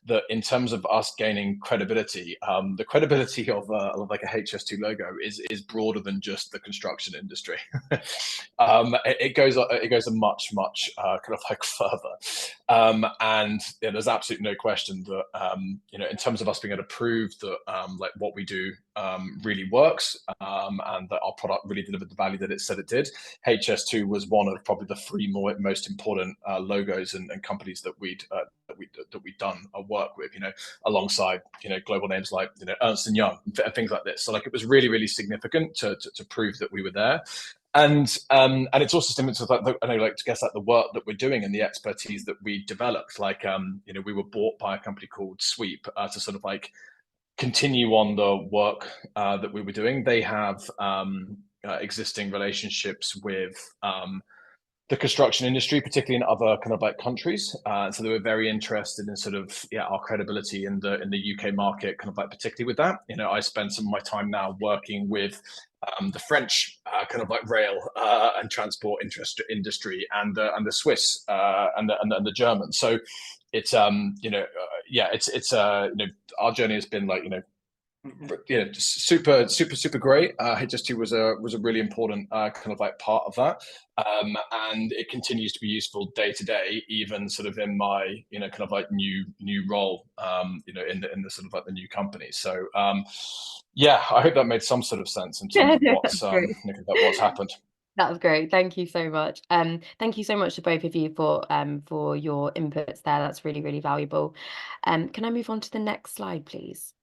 that in terms of us gaining credibility, the credibility of like a HS2 logo is broader than just the construction industry. It goes a much kind of like further, and there's absolutely no question that in terms of us being able to prove that like what we do really works, and that our product really delivered the value that it said it did. HS2 was one of probably the 3 most important logos and companies that we'd done work with, alongside global names like Ernst & Young and things like this. So like it was really significant to prove that we were there. And it's also similar to like the work that we're doing and the expertise that we developed. Like we were bought by a company called Sweep to sort of like continue on the work that we were doing. They have existing relationships with the construction industry, particularly in other kind of like countries. So they were very interested in sort of our credibility in the UK market, kind of like particularly with that. I spend some of my time now working with the French kind of like rail and transport industry and the Swiss and the German. So it's it's our journey has been like just super great. HS2 was a really important kind of like part of that, and it continues to be useful day to day, even sort of in my kind of like new role, in the sort of like the new company. So yeah, I hope that made some sort of sense in terms of what's happened. That was great. Thank you so much. Thank you so much to both of you for your inputs there. That's really valuable. Can I move on to the next slide, please?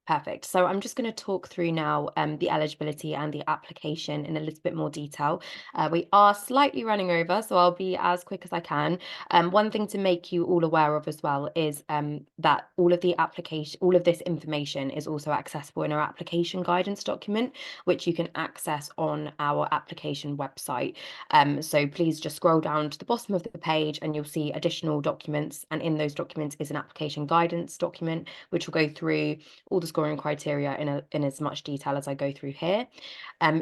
Perfect. So I'm just going to talk through now the eligibility and the application in a little bit more detail. We are slightly running over, so I'll be as quick as I can. One thing to make you all aware of as well is that all of this information is also accessible in our application guidance document, which you can access on our application website. So please just scroll down to the bottom of the page and you'll see additional documents. And in those documents is an application guidance document, which will go through all the scoring criteria in as much detail as I go through here.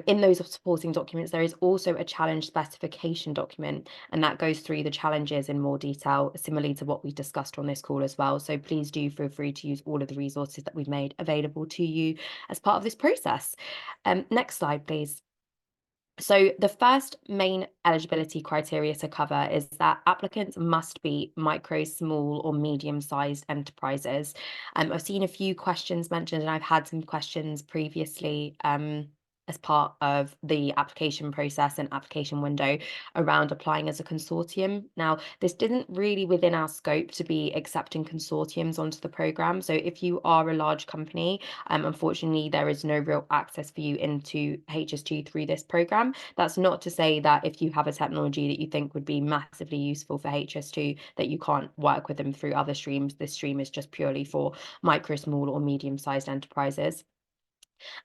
In those supporting documents, there is also a challenge specification document, and that goes through the challenges in more detail, similarly to what we discussed on this call as well. So please do feel free to use all of the resources that we've made available to you as part of this process. Next slide, please. So the first main eligibility criteria to cover is that applicants must be micro, small or medium-sized enterprises. I've seen a few questions mentioned, and I've had some questions previously as part of the application process and application window around applying as a consortium. Now, this didn't really within our scope to be accepting consortiums onto the program. So if you are a large company, unfortunately, there is no real access for you into HS2 through this program. That's not to say that if you have a technology that you think would be massively useful for HS2, that you can't work with them through other streams. This stream is just purely for micro, small or medium-sized enterprises.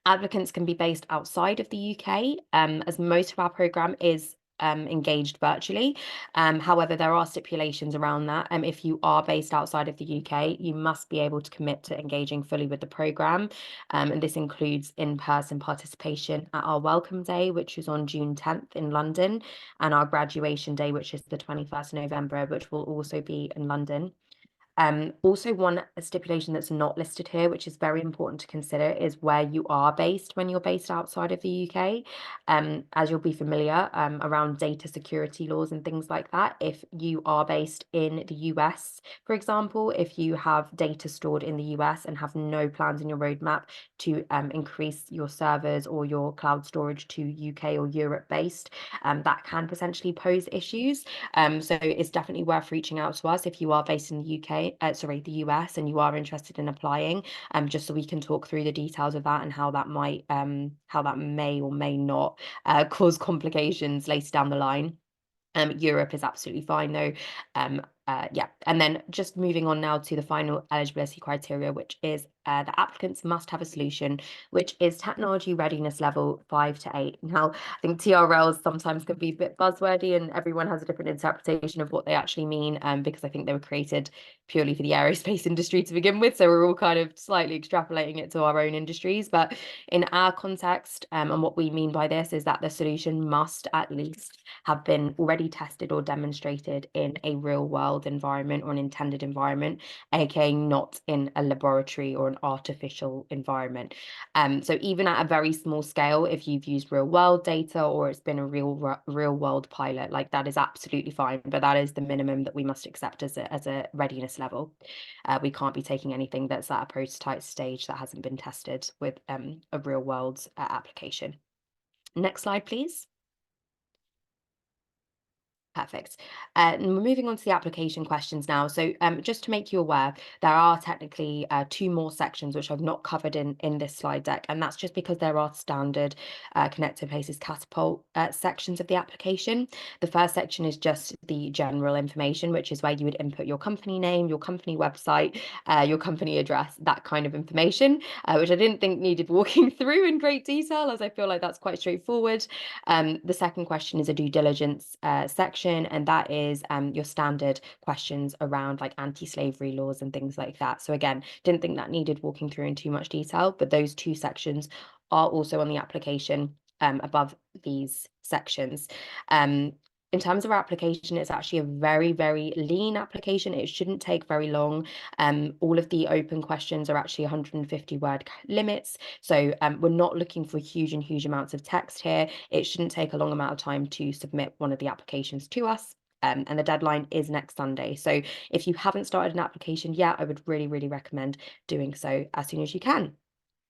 Applicants can be based outside of the UK, as most of our program is engaged virtually. However, there are stipulations around that. If you are based outside of the UK, you must be able to commit to engaging fully with the program. And this includes in-person participation at our Welcome Day, which is on June 10th in London, and our Graduation Day, which is the 21st November, which will also be in London. Also, one stipulation that's not listed here, which is very important to consider, is where you are based when you're based outside of the UK. As you'll be familiar, around data security laws and things like that. If you are based in the US, for example, if you have data stored in the US and have no plans in your roadmap to increase your servers or your cloud storage to UK or Europe based, that can potentially pose issues. So it's definitely worth reaching out to us if you are based in the the US, and you are interested in applying, just so we can talk through the details of that and how that may or may not cause complications later down the line. Europe is absolutely fine though. Yeah, and then just moving on now to the final eligibility criteria, which is the applicants must have a solution which is technology readiness level 5 to 8. Now, I think TRLs sometimes can be a bit buzzwordy, and everyone has a different interpretation of what they actually mean, because I think they were created purely for the aerospace industry to begin with, so we're all kind of slightly extrapolating it to our own industries. But in our context, and what we mean by this is that the solution must at least have been already tested or demonstrated in a real world environment or an intended environment, aka not in a laboratory or an artificial environment. So even at a very small scale, if you've used real world data or it's been a real world pilot, like that is absolutely fine, but that is the minimum that we must accept as a readiness level. We can't be taking anything that's at a prototype stage that hasn't been tested with a real world application. Next slide, please. Perfect. Moving on to the application questions now. So just to make you aware, there are technically 2 more sections which I've not covered in this slide deck, and that's just because there are standard Connected Places Catapult sections of the application. The first section is just the general information, which is where you would input your company name, your company website, your company address, that kind of information, which I didn't think needed walking through in great detail, as I feel like that's quite straightforward. The second question is a due diligence section, and that is your standard questions around like anti-slavery laws and things like that. So again, didn't think that needed walking through in too much detail, but those 2 sections are also on the application above these sections. In terms of our application, it's actually a very, very lean application. It shouldn't take very long. All of the open questions are actually 150 word limits. So we're not looking for huge amounts of text here. It shouldn't take a long amount of time to submit one of the applications to us. And the deadline is next Sunday. So if you haven't started an application yet, I would really, really recommend doing so as soon as you can.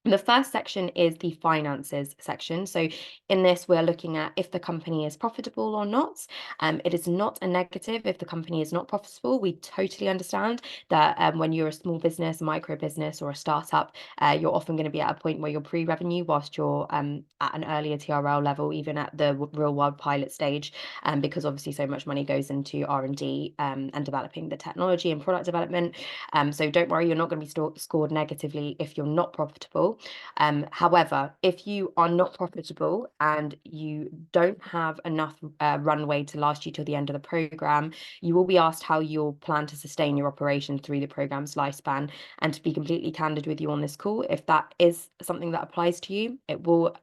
The first section is the finances section. So in this, we're looking at if the company is profitable or not. It is not a negative if the company is not profitable. We totally understand that when you're a small business, a micro business or a startup, you're often going to be at a point where you're pre-revenue whilst you're at an earlier TRL level, even at the real world pilot stage, because obviously so much money goes into R&D and developing the technology and product development. So don't worry, you're not going to be scored negatively if you're not profitable. profitable. However, if you are not profitable and you don't have enough runway to last you till the end of the program, you will be asked how you'll plan to sustain your operation through the program's lifespan. And to be completely candid with you on this call, if that is something that applies to you, it will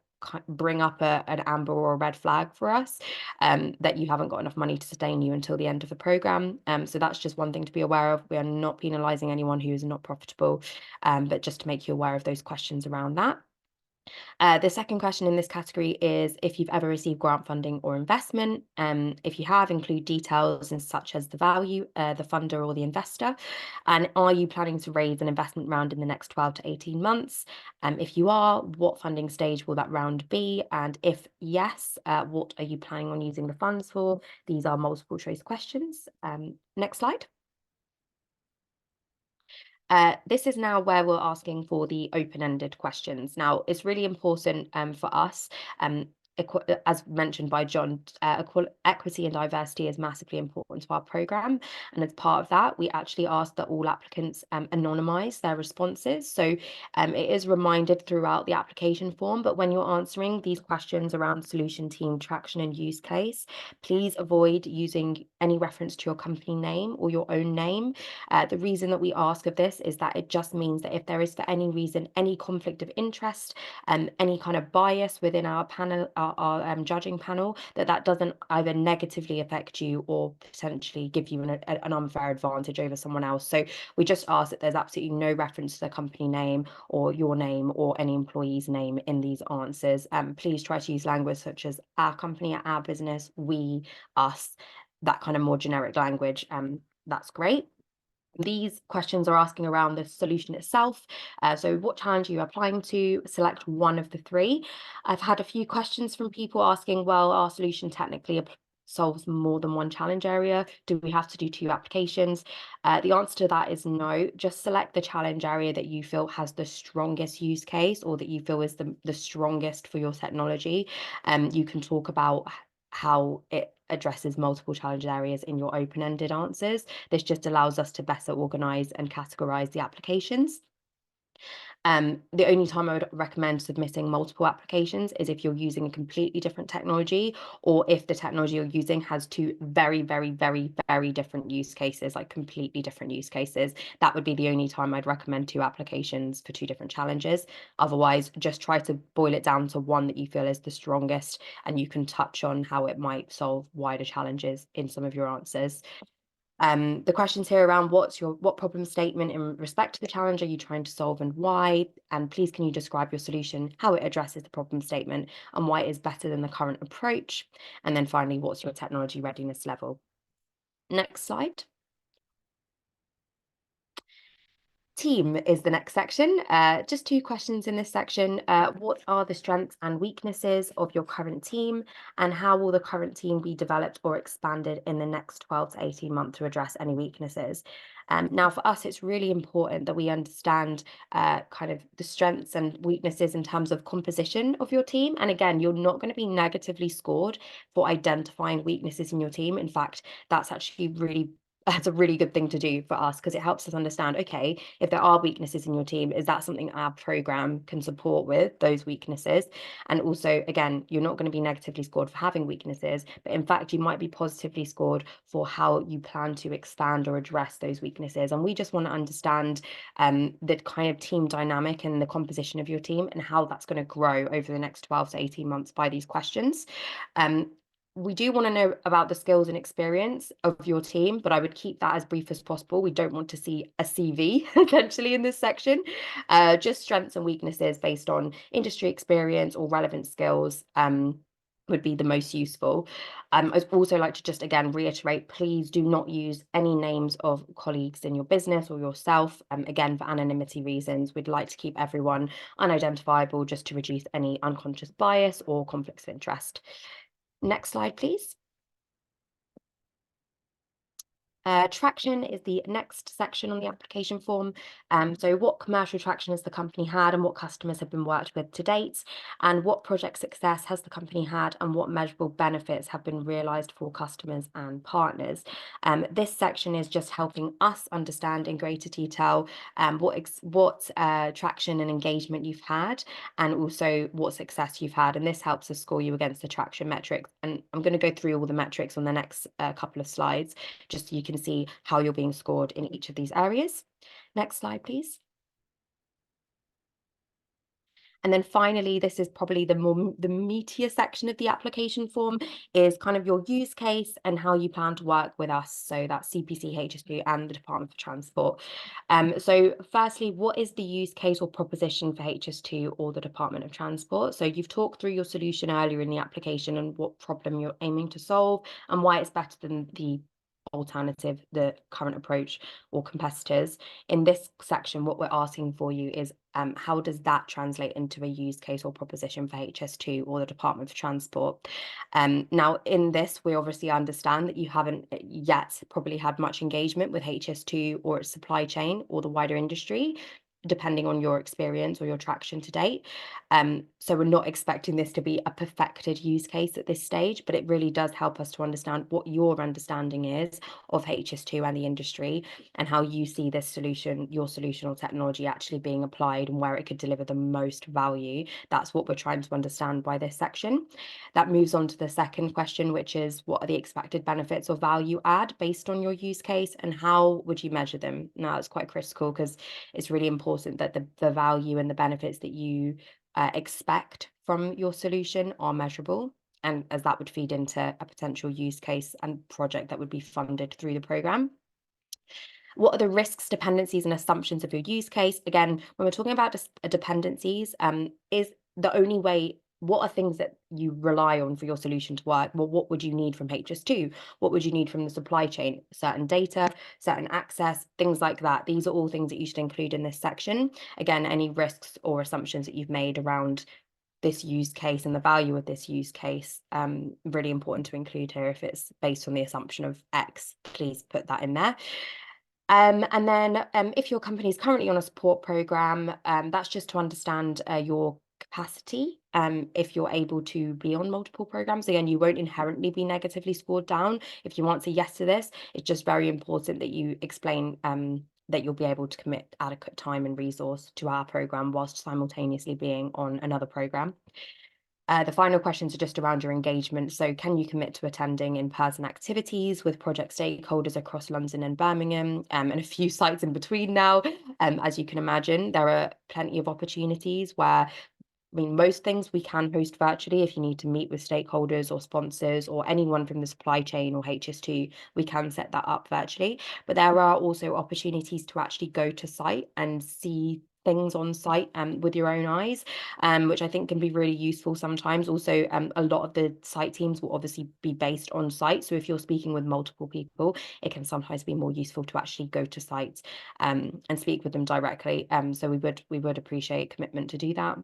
bring up an amber or a red flag for us, that you haven't got enough money to sustain you until the end of the program. So that's just one thing to be aware of. We are not penalizing anyone who is not profitable, but just to make you aware of those questions around that. The second question in this category is if you've ever received grant funding or investment. If you have, include details such as the value, the funder or the investor. And are you planning to raise an investment round in the next 12 to 18 months? If you are, what funding stage will that round be? And if yes, what are you planning on using the funds for? These are multiple choice questions. Next slide. This is now where we're asking for the open-ended questions. Now, it's really important for us, as mentioned by John, equity and diversity is massively important to our programme. And as part of that, we actually ask that all applicants anonymise their responses. So it is reminded throughout the application form, but when you're answering these questions around solution team, traction and use case, please avoid using any reference to your company name or your own name. The reason that we ask of this is that it just means that if there is for any reason any conflict of interest, any kind of bias within our panel, our judging panel, that doesn't either negatively affect you or potentially give you an unfair advantage over someone else. So we just ask that there's absolutely no reference to the company name or your name or any employee's name in these answers. Please try to use language such as our company, our business, we, us, that kind of more generic language. That's great. These questions are asking around the solution itself. So what challenge are you applying to? Select one of the three. I've had a few questions from people asking, well, our solution technically solves more than one challenge area. Do we have to do 2 applications? The answer to that is no. Just select the challenge area that you feel has the strongest use case or that you feel is the strongest for your technology. You can talk about how it addresses multiple challenge areas in your open-ended answers. This just allows us to better organize and categorize the applications. The only time I would recommend submitting multiple applications is if you're using a completely different technology, or if the technology you're using has 2 very, very, very, very different use cases, like completely different use cases. That would be the only time I'd recommend 2 applications for 2 different challenges. Otherwise, just try to boil it down to one that you feel is the strongest, and you can touch on how it might solve wider challenges in some of your answers. The questions here around what problem statement in respect to the challenge are you trying to solve and why? And please, can you describe your solution, how it addresses the problem statement and why it is better than the current approach? And then finally, what's your technology readiness level? Next slide. Team is the next section. Just 2 questions in this section. What are the strengths and weaknesses of your current team, and how will the current team be developed or expanded in the next 12 to 18 months to address any weaknesses? Now, for us, it's really important that we understand kind of the strengths and weaknesses in terms of composition of your team. And again, you're not going to be negatively scored for identifying weaknesses in your team. In fact, that's a really good thing to do for us, because it helps us understand, okay, if there are weaknesses in your team, is that something our program can support with those weaknesses? And also, again, you're not going to be negatively scored for having weaknesses, but in fact, you might be positively scored for how you plan to expand or address those weaknesses. And we just want to understand the kind of team dynamic and the composition of your team and how that's going to grow over the next 12 to 18 months by these questions. We do want to know about the skills and experience of your team, but I would keep that as brief as possible. We don't want to see a CV essentially in this section. Just strengths and weaknesses based on industry experience or relevant skills would be the most useful. I'd also like to just again reiterate, please do not use any names of colleagues in your business or yourself. Again, for anonymity reasons, we'd like to keep everyone unidentifiable just to reduce any unconscious bias or conflicts of interest. Next slide, please. Traction is the next section on the application form. So what commercial traction has the company had and what customers have been worked with to date, and what project success has the company had and what measurable benefits have been realised for customers and partners. This section is just helping us understand in greater detail what traction and engagement you've had, and also what success you've had. And this helps us score you against the traction metrics. And I'm going to go through all the metrics on the next couple of slides, just so you can see how you're being scored in each of these areas. Next slide, please. And then finally, this is probably the meatier section of the application form, is kind of your use case and how you plan to work with us. So that's CPC, HS2 and the Department for Transport. So firstly, what is the use case or proposition for HS2 or the Department of Transport? So you've talked through your solution earlier in the application and what problem you're aiming to solve and why it's better than the alternative, the current approach or competitors. In this section, what we're asking for you is how does that translate into a use case or proposition for HS2 or the Department for Transport? Now, in this, we obviously understand that you haven't yet probably had much engagement with HS2 or its supply chain or the wider industry, depending on your experience or your traction to date. So we're not expecting this to be a perfected use case at this stage, but it really does help us to understand what your understanding is of HS2 and the industry and how you see this solution, your solution or technology actually being applied and where it could deliver the most value. That's what we're trying to understand by this section. That moves on to the second question, which is what are the expected benefits or value add based on your use case and how would you measure them? Now, it's quite critical because it's really important that the value and the benefits that you expect from your solution are measurable, and as that would feed into a potential use case and project that would be funded through the program. What are the risks, dependencies, and assumptions of your use case? Again, when we're talking about dependencies, is the only way, what are things that you rely on for your solution to work? Well, what would you need from HS2? What would you need from the supply chain? Certain data, certain access, things like that. These are all things that you should include in this section. Again, any risks or assumptions that you've made around this use case and the value of this use case, really important to include here. If it's based on the assumption of X, please put that in there. And then if your company is currently on a support program, that's just to understand your capacity. If you're able to be on multiple programs, again, you won't inherently be negatively scored down if you answer yes to this. It's just very important that you explain that you'll be able to commit adequate time and resource to our program whilst simultaneously being on another program. The final questions are just around your engagement. So can you commit to attending in-person activities with project stakeholders across London and Birmingham and a few sites in between now? As you can imagine, there are plenty of opportunities where, I mean, most things we can host virtually. If you need to meet with stakeholders or sponsors or anyone from the supply chain or HS2, we can set that up virtually. But there are also opportunities to actually go to site and see things on site with your own eyes, which I think can be really useful sometimes. Also, a lot of the site teams will obviously be based on site. So if you're speaking with multiple people, it can sometimes be more useful to actually go to sites and speak with them directly. So we would appreciate commitment to do that.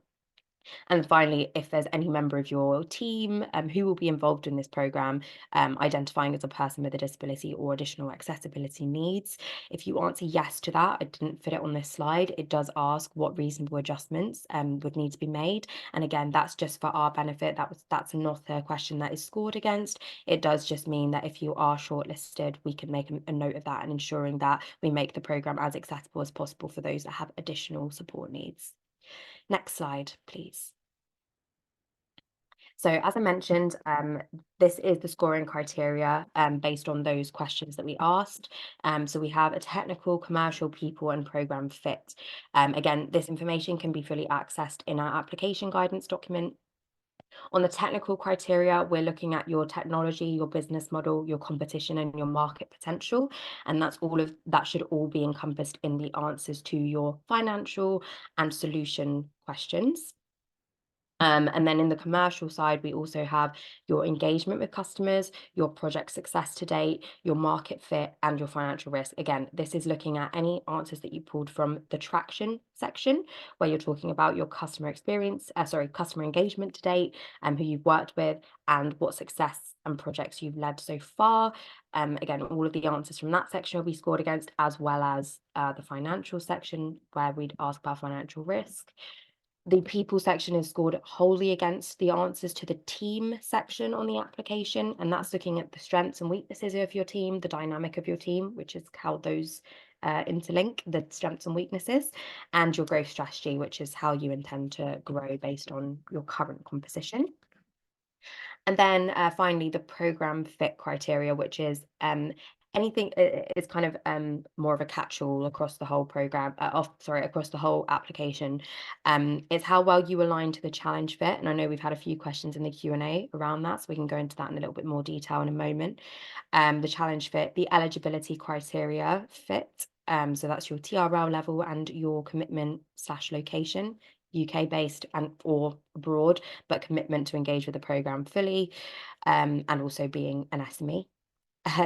And finally, if there's any member of your team who will be involved in this program, identifying as a person with a disability or additional accessibility needs. If you answer yes to that, I didn't fit it on this slide, it does ask what reasonable adjustments would need to be made. And again, that's just for our benefit. That's not a question that is scored against. It does just mean that if you are shortlisted, we can make a note of that and ensuring that we make the program as accessible as possible for those that have additional support needs. Next slide, please. So as I mentioned, this is the scoring criteria based on those questions that we asked. So we have a technical, commercial, people, and program fit. Again, this information can be fully accessed in our application guidance document. On the technical criteria, we're looking at your technology, your business model, your competition, and your market potential. And that should all be encompassed in the answers to your financial and solution questions. And then in the commercial side, we also have your engagement with customers, your project success to date, your market fit, and your financial risk. Again, this is looking at any answers that you pulled from the traction section, where you're talking about your customer experience, customer engagement to date, who you've worked with, and what success and projects you've led so far. Again, all of the answers from that section will be scored against, as well as the financial section, where we'd ask about financial risk. The people section is scored wholly against the answers to the team section on the application, and that's looking at the strengths and weaknesses of your team, the dynamic of your team, which is how those interlink, the strengths and weaknesses, and your growth strategy, which is how you intend to grow based on your current composition. And then finally, the program fit criteria, which is anything is kind of more of a catch-all across the whole program, across the whole application. It's how well you align to the challenge fit. And I know we've had a few questions in the Q&A around that, so we can go into that in a little bit more detail in a moment. The challenge fit, the eligibility criteria fit. So that's your TRL level and your commitment/location. UK based and or abroad, but commitment to engage with the program fully, and also being an SME.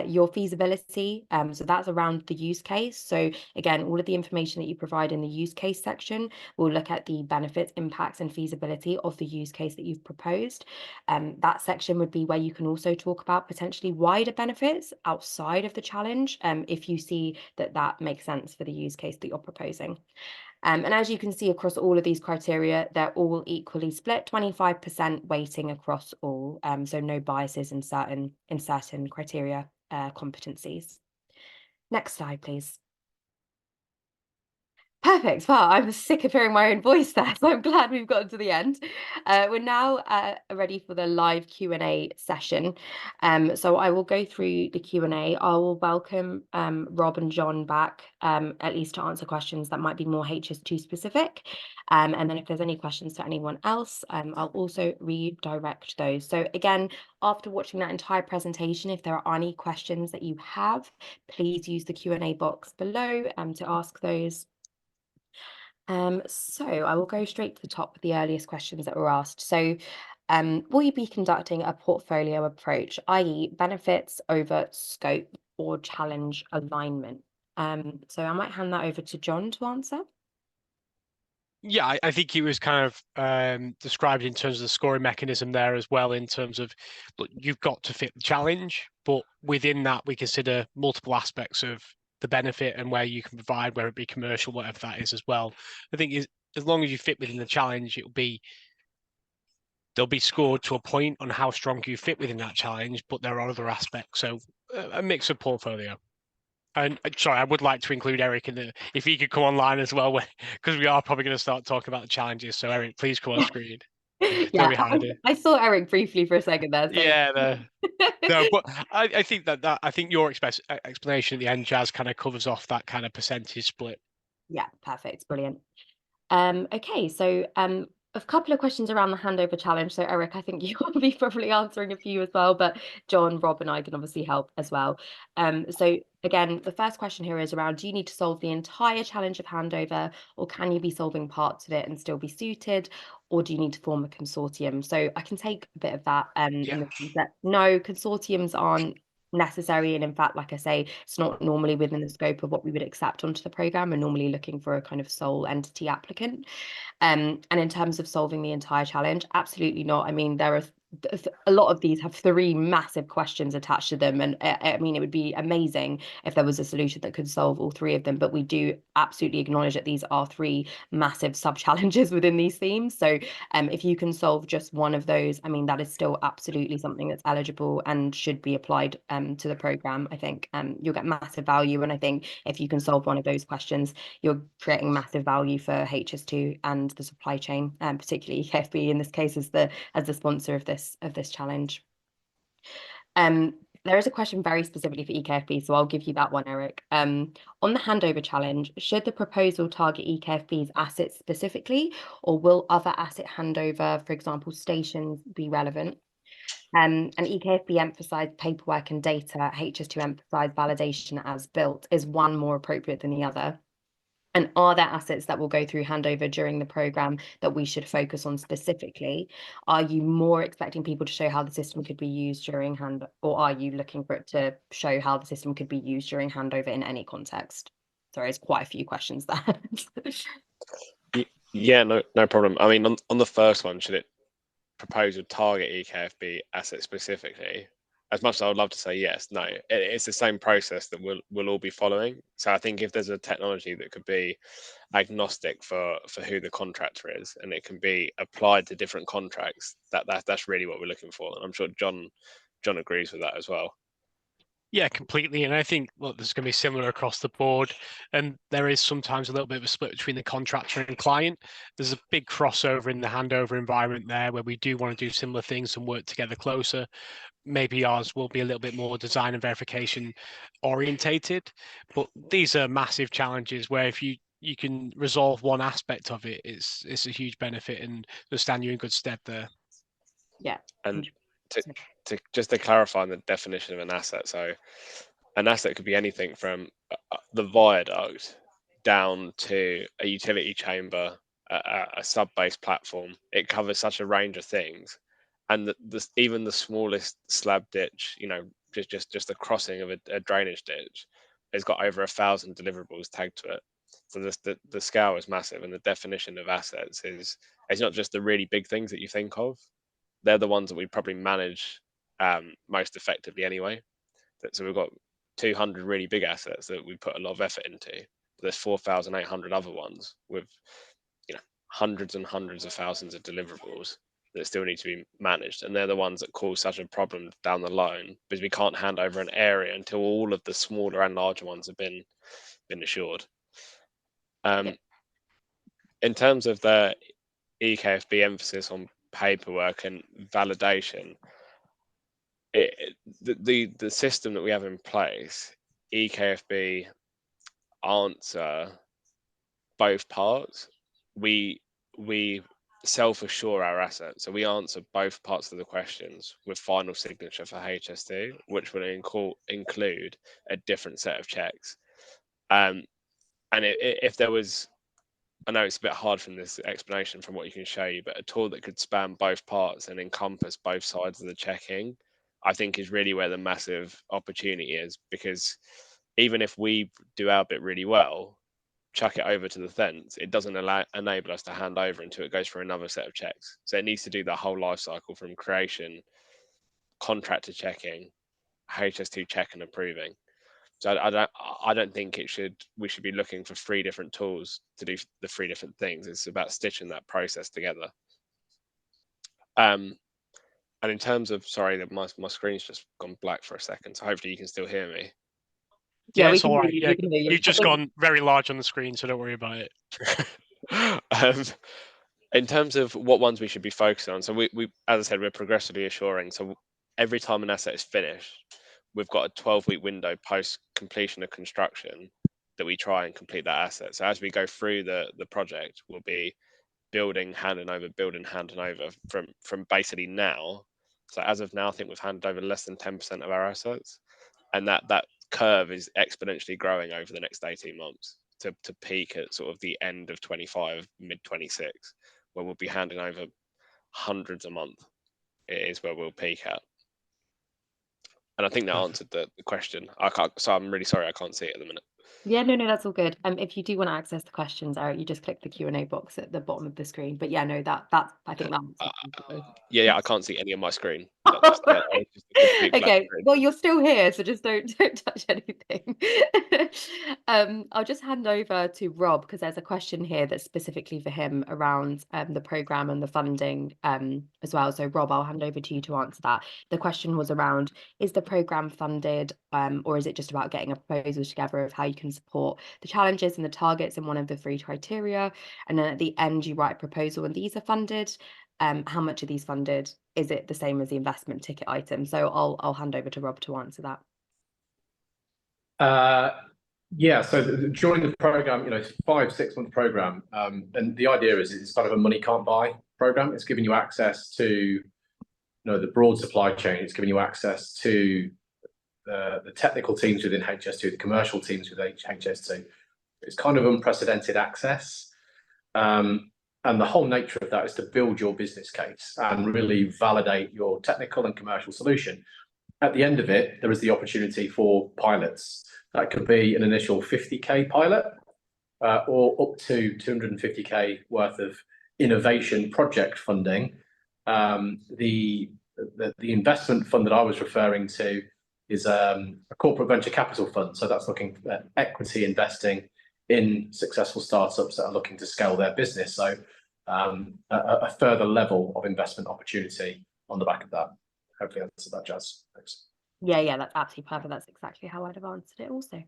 Your feasibility, so that's around the use case. So again, all of the information that you provide in the use case section will look at the benefits, impacts, and feasibility of the use case that you've proposed. That section would be where you can also talk about potentially wider benefits outside of the challenge, if you see that that makes sense for the use case that you're proposing. And as you can see across all of these criteria, they're all equally split, 25% weighting across all, so no biases in certain criteria competencies. Next slide, please. Perfect. Wow, I was sick of hearing my own voice there, so I'm glad we've gotten to the end. We're now ready for the live Q&A session. So I will go through the Q&A. I will welcome Rob and John back, at least to answer questions that might be more HS2 specific. And then if there's any questions to anyone else, I'll also redirect those. So again, after watching that entire presentation, if there are any questions that you have, please use the Q&A box below to ask those. So I will go straight to the top with the earliest questions that were asked. So will you be conducting a portfolio approach, i.e. benefits over scope or challenge alignment? So I might hand that over to John to answer. Yeah, I think he was kind of described in terms of the scoring mechanism there as well, in terms of, look, you've got to fit the challenge, but within that we consider multiple aspects of the benefit and where you can provide, whether it be commercial, whatever that is as well. I think as long as you fit within the challenge, they'll be scored to a point on how strong you fit within that challenge, but there are other aspects. So a mix of portfolio. And sorry, I would like to include Eric in if he could come online as well, because we are probably going to start talking about the challenges. So Eric, please come on screen. Yeah, I saw Eric briefly for a second there. So. Yeah, no, but I think that I think your explanation at the end, Jazz, kind of covers off that kind of percentage split. Yeah, perfect, brilliant. Okay, so a couple of questions around the handover challenge. So Eric, I think you will be probably answering a few as well, but John, Rob, and I can obviously help as well. So again, the first question here is around, do you need to solve the entire challenge of handover, or can you be solving parts of it and still be suited, or do you need to form a consortium? So I can take a bit of that in the sense that no, consortiums aren't necessary, and in fact, like I say, it's not normally within the scope of what we would accept onto the program. We're normally looking for a kind of sole entity applicant. And in terms of solving the entire challenge, absolutely not. I mean, there are a lot of these have 3 massive questions attached to them, and I mean, it would be amazing if there was a solution that could solve all 3 of them, but we do absolutely acknowledge that these are 3 massive sub challenges within these themes. So if you can solve just one of those, I mean, that is still absolutely something that's eligible and should be applied to the program. I think you'll get massive value, and I think if you can solve one of those questions, you're creating massive value for HS2 and the supply chain, particularly EKFB in this case as the sponsor of this challenge. There is a question very specifically for EKFB, so I'll give you that one, Eric. On the handover challenge, should the proposal target EKFB's assets specifically, or will other asset handover, for example, stations, be relevant? And EKFB emphasised paperwork and data, HS2 emphasised validation as built. Is one more appropriate than the other? And are there assets that will go through handover during the program that we should focus on specifically? Are you more expecting people to show how the system could be used during or are you looking for it to show how the system could be used during handover in any context? Sorry, it's quite a few questions there. Yeah, no problem. I mean, on the first one, should it propose or target EKFB assets specifically? As much as I would love to say yes, no, it's the same process that we'll all be following. So I think if there's a technology that could be agnostic for who the contractor is, and it can be applied to different contracts, that's really what we're looking for. And I'm sure John agrees with that as well. Yeah, completely. And I think, look, there's going to be similar across the board. And there is sometimes a little bit of a split between the contractor and client. There's a big crossover in the handover environment there where we do want to do similar things and work together closer. Maybe ours will be a little bit more design and verification orientated. But these are massive challenges where if you can resolve one aspect of it, it's a huge benefit and will stand you in good stead there. Yeah. And to clarify the definition of an asset, so an asset could be anything from the viaduct down to a utility chamber, a sub-base platform. It covers such a range of things, and even the smallest slab ditch, just a crossing of a drainage ditch, has got over 1,000 deliverables tagged to it. So the scale is massive, and the definition of assets is it's not just the really big things that you think of. They're the ones that we probably manage most effectively anyway. So we've got 200 really big assets that we put a lot of effort into. But there's 4,800 other ones with hundreds and hundreds of thousands of deliverables that still need to be managed, and they're the ones that cause such a problem down the line because we can't hand over an area until all of the smaller and larger ones have been assured. In terms of the EKFB emphasis on paperwork and validation, the system that we have in place, EKFB answer both parts. We self-assure our assets, so we answer both parts of the questions with final signature for HS2, which will include a different set of checks. And if there was, I know it's a bit hard from this explanation from what you can show you, but a tool that could span both parts and encompass both sides of the checking, I think is really where the massive opportunity is, because even if we do our bit really well, chuck it over to the fence, it doesn't enable us to hand over until it goes for another set of checks. So it needs to do the whole life cycle from creation, contractor checking, HS2 check and approving. So I don't think we should be looking for 3 different tools to do the 3 different things. It's about stitching that process together. And in terms of, sorry, that my screen's just gone black for a second, so hopefully you can still hear me. Yeah, it's all right. Yeah, you've just gone very large on the screen, so don't worry about it. In terms of what ones we should be focusing on, so we as I said, we're progressively assuring. So every time an asset is finished, we've got a 12-week window post completion of construction that we try and complete that asset. So as we go through the project, we'll be building, handing over from basically now. So as of now, I think we've handed over less than 10% of our assets, and that curve is exponentially growing over the next 18 months to peak at sort of the end of 25, mid 26, where we'll be handing over hundreds a month. It is where we'll peak at. And I think that answered the question. So I'm really sorry I can't see it at the minute. Yeah, no, that's all good. If you do want to access the questions, Eric, you just click the Q&A box at the bottom of the screen. But yeah, no, that's I think that's yeah, I can't see any of my screen. That was just a complete okay, screen. well, you're still here, so just don't touch anything. I'll just hand over to Rob because there's a question here that's specifically for him around the program and the funding as well. So Rob, I'll hand over to you to answer that. The question was around, is the program funded or is it just about getting a proposal together of how you can support the challenges and the targets in one of the 3 criteria? And then at the end, you write a proposal and these are funded. How much are these funded? Is it the same as the investment ticket item? So I'll hand over to Rob to answer that. Yeah, so during the program, it's a 5-6 month program, and the idea is it's kind of a money can't buy program. It's giving you access to the broad supply chain. It's giving you access to the technical teams within HS2, the commercial teams within HS2. It's kind of unprecedented access. And the whole nature of that is to build your business case and really validate your technical and commercial solution. At the end of it, there is the opportunity for pilots. That could be an initial 50K pilot or up to 250K worth of innovation project funding. The investment fund that I was referring to is a corporate venture capital fund. So that's looking at equity investing in successful startups that are looking to scale their business. So a further level of investment opportunity on the back of that. Hopefully answered that, Jazz. Thanks. Yeah, that's absolutely perfect. That's exactly how I'd have answered it also.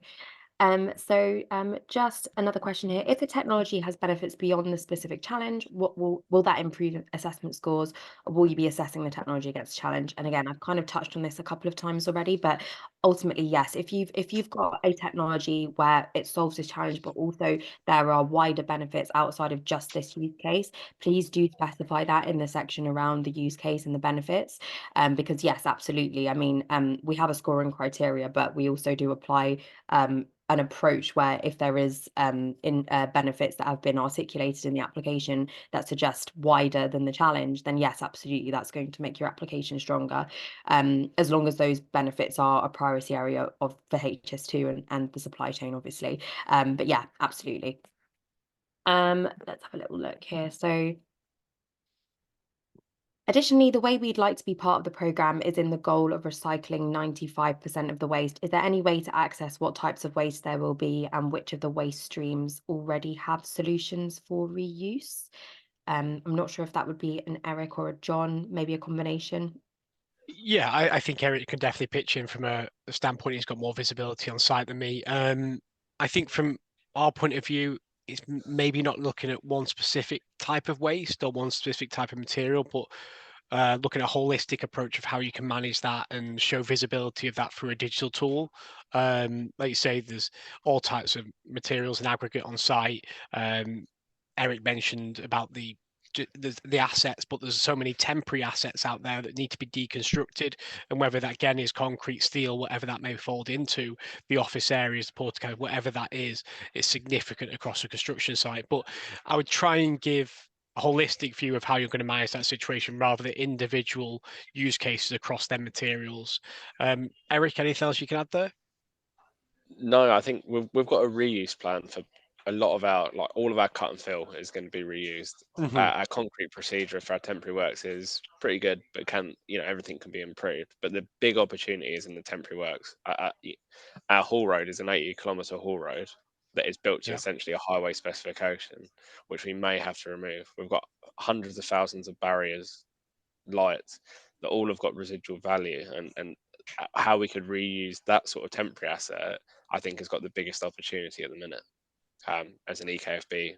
Just another question here. If the technology has benefits beyond the specific challenge, what will that improve assessment scores, or will you be assessing the technology against challenge? And again, I've kind of touched on this a couple of times already, but ultimately, yes, if you've got a technology where it solves this challenge, but also there are wider benefits outside of just this use case, please do specify that in the section around the use case and the benefits. Because yes, absolutely. I mean, we have a scoring criteria, but we also do apply an approach where if there is benefits that have been articulated in the application that suggest wider than the challenge, then yes, absolutely, that's going to make your application stronger, as long as those benefits are a priority area for HS2 and the supply chain, obviously. But yeah, absolutely. Let's have a little look here. So additionally, the way we'd like to be part of the programme is in the goal of recycling 95% of the waste. Is there any way to access what types of waste there will be and which of the waste streams already have solutions for reuse? I'm not sure if that would be an Eric or a John, maybe a combination. Yeah, I think Eric can definitely pitch in from a standpoint. He's got more visibility on site than me. I think from our point of view, it's maybe not looking at one specific type of waste or one specific type of material, but looking at a holistic approach of how you can manage that and show visibility of that through a digital tool. Like you say, there's all types of materials and aggregate on site. Eric mentioned about the assets, but there's so many temporary assets out there that need to be deconstructed, and whether that again is concrete, steel, whatever that may fold into, the office areas, the portico, whatever that is, it's significant across a construction site. But I would try and give a holistic view of how you're going to manage that situation rather than individual use cases across their materials. Eric, anything else you can add there? No, I think we've got a reuse plan for a lot of our, like all of our cut and fill is going to be reused. Our concrete procedure for our temporary works is pretty good, but everything can be improved. But the big opportunity is in the temporary works. Our haul road is an 80-kilometre haul road that is built to essentially a highway specification, which we may have to remove. We've got hundreds of thousands of barriers, lights that all have got residual value, and how we could reuse that sort of temporary asset, I think, has got the biggest opportunity at the minute, as an EKFB